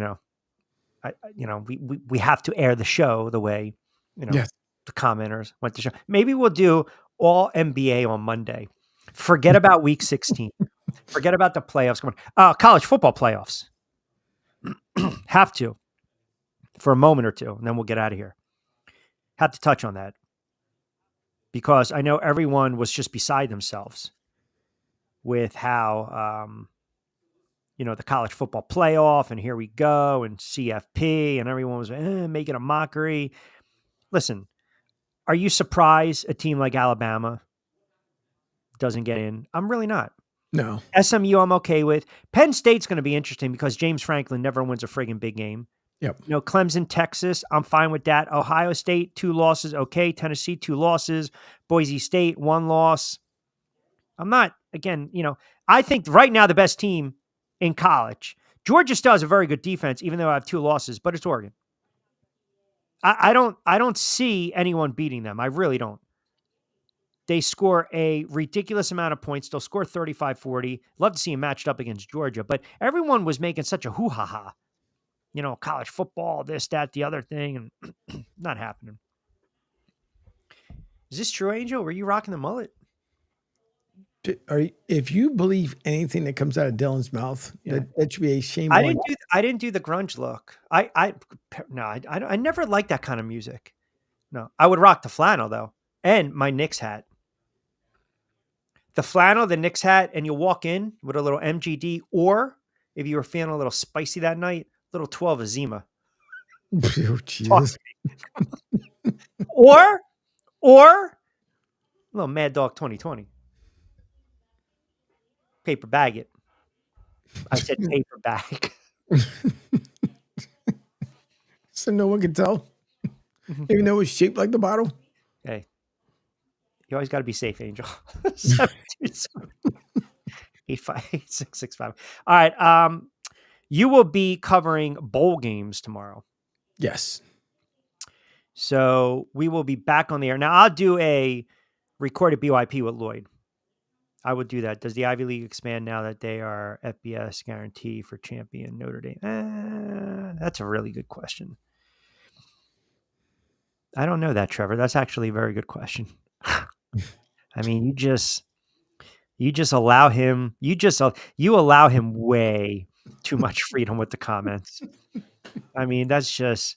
have to air the show the way, yes. The commenters went to show. Maybe we'll do all NBA on Monday. Forget about week 16. Forget about the playoffs. College football playoffs. Have to for a moment or two, and then we'll get out of here. Have to touch on that because I know everyone was just beside themselves with how, the college football playoff and here we go and CFP and everyone was making a mockery. Listen, are you surprised a team like Alabama doesn't get in? I'm really not. No. SMU I'm okay with. Penn State's going to be interesting because James Franklin never wins a friggin' big game. Yep. Clemson, Texas, I'm fine with that. Ohio State, 2 losses. Okay. Tennessee, 2 losses. Boise State, 1 loss. I'm not, again, I think right now the best team in college. Georgia still has a very good defense, even though I have 2 losses, but it's Oregon. I don't see anyone beating them. I really don't. They score a ridiculous amount of points. They'll score 35-40. Love to see them matched up against Georgia, but everyone was making such a hoo-ha-ha. College football, this, that, the other thing, and not happening. Is this true, Angel? Were you rocking the mullet? If you believe anything that comes out of Dylan's mouth, that should be a shame. I didn't do the grunge look. I never liked that kind of music. No, I would rock the flannel though, and my Knicks hat. The flannel, the Knicks hat, and you walk in with a little MGD, or if you were feeling a little spicy that night, little 12 Azima. Oh, Jesus. or a little Mad Dog 2020. Paper bag it. I said paperback. So no one can tell, even though it's shaped like the bottle. Hey, you always got to be safe, Angel. 727-858-665. All right. You will be covering bowl games tomorrow. Yes. So we will be back on the air. Now, I'll do a recorded BYP with Lloyd. I would do that. Does the Ivy League expand now that they are FBS guarantee for champion Notre Dame? That's a really good question. I don't know that, Trevor. That's actually a very good question. I mean, you just allow him. You allow him way too much freedom with the comments. I mean, that's just.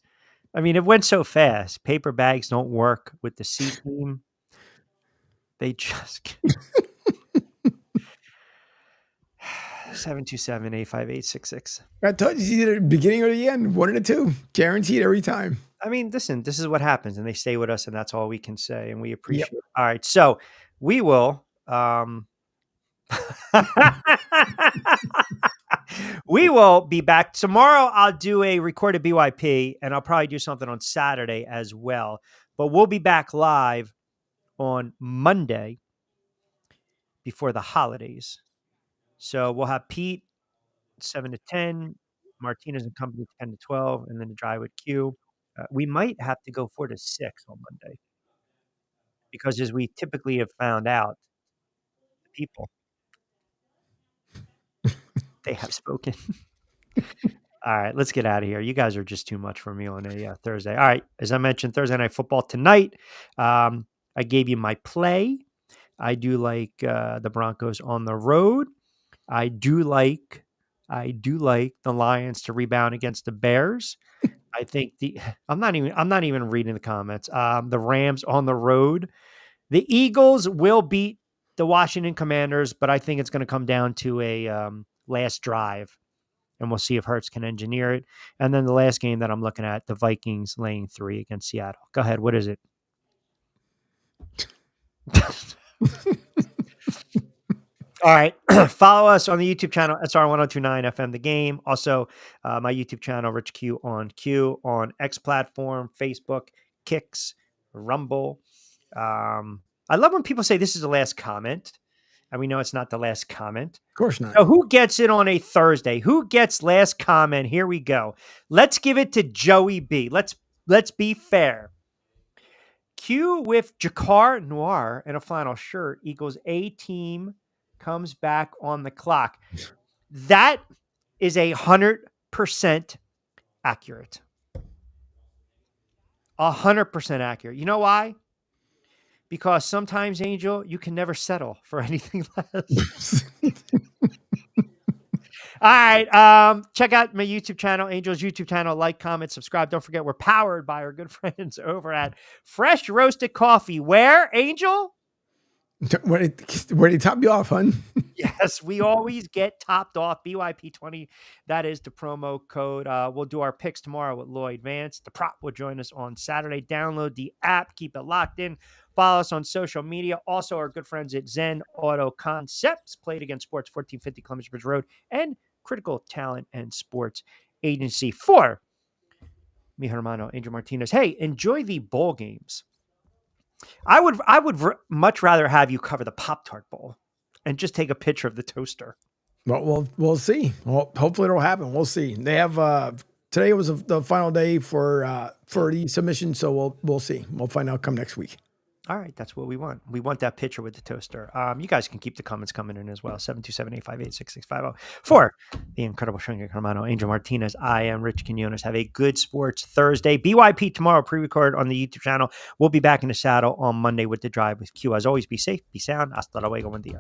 I mean, it went so fast. Paper bags don't work with the C team. They just 727-858-66. I told you it's either the beginning or the end. One of the two. Guaranteed every time. I mean, listen, this is what happens, and they stay with us, and that's all we can say, and we appreciate it. All right, so we will we will be back tomorrow. I'll do a recorded BYP, and I'll probably do something on Saturday as well. But we'll be back live on Monday before the holidays. So we'll have Pete 7 to 10, Martinez and company 10 to 12, and then the drive with Q. We might have to go 4 to 6 on Monday because, as we typically have found out, the people, they have spoken. All right, let's get out of here. You guys are just too much for me on a Thursday. All right, as I mentioned, Thursday Night Football tonight. I gave you my play. I do like the Broncos on the road. I do like the Lions to rebound against the Bears. I think I'm not even reading the comments. The Rams on the road. The Eagles will beat the Washington Commanders, but I think it's going to come down to a last drive, and we'll see if Hurts can engineer it. And then the last game that I'm looking at, the Vikings laying 3 against Seattle. Go ahead. What is it? All right. Follow us on the YouTube channel, SR1029 FM The Game. Also, my YouTube channel, Rich Q on X platform, Facebook, Kicks, Rumble. I love when people say this is the last comment, and we know it's not the last comment. Of course not. So who gets it on a Thursday? Who gets last comment? Here we go. Let's give it to Joey B. Let's be fair. Q with Jakar Noir and a flannel shirt equals A team comes back on the clock. That is 100% accurate. 100% accurate. You know why? Because sometimes, Angel, you can never settle for anything less. All right. Check out my YouTube channel, Angel's YouTube channel. Like, comment, subscribe. Don't forget, we're powered by our good friends over at Fresh Roasted Coffee. Where, Angel? Where they top you off, hun? Yes, we always get topped off. BYP20, that is the promo code. We'll do our picks tomorrow with Lloyd Vance. The prop will join us on Saturday. Download the app. Keep it locked in. Follow us on social media. Also, our good friends at Zen Auto Concepts, Played Against Sports, 1450 Columbus Bridge Road, and Critical Talent and Sports Agency. For mi hermano, Angel Martinez. Hey, enjoy the bowl games. I would much rather have you cover the Pop-Tart Bowl and just take a picture of the toaster. Well, we'll see. Well, hopefully it'll happen. We'll see. They have today was the final day for the submission, so we'll see. We'll find out come next week. All right, that's what we want. We want that picture with the toaster. You guys can keep the comments coming in as well. 727-858-6650. For the incredible Shrinking Hermano, Angel Martinez, I am Rich Quinones. Have a good sports Thursday. BYP tomorrow, pre-recorded on the YouTube channel. We'll be back in the saddle on Monday with the drive with Q. As always, be safe, be sound. Hasta luego, buen día.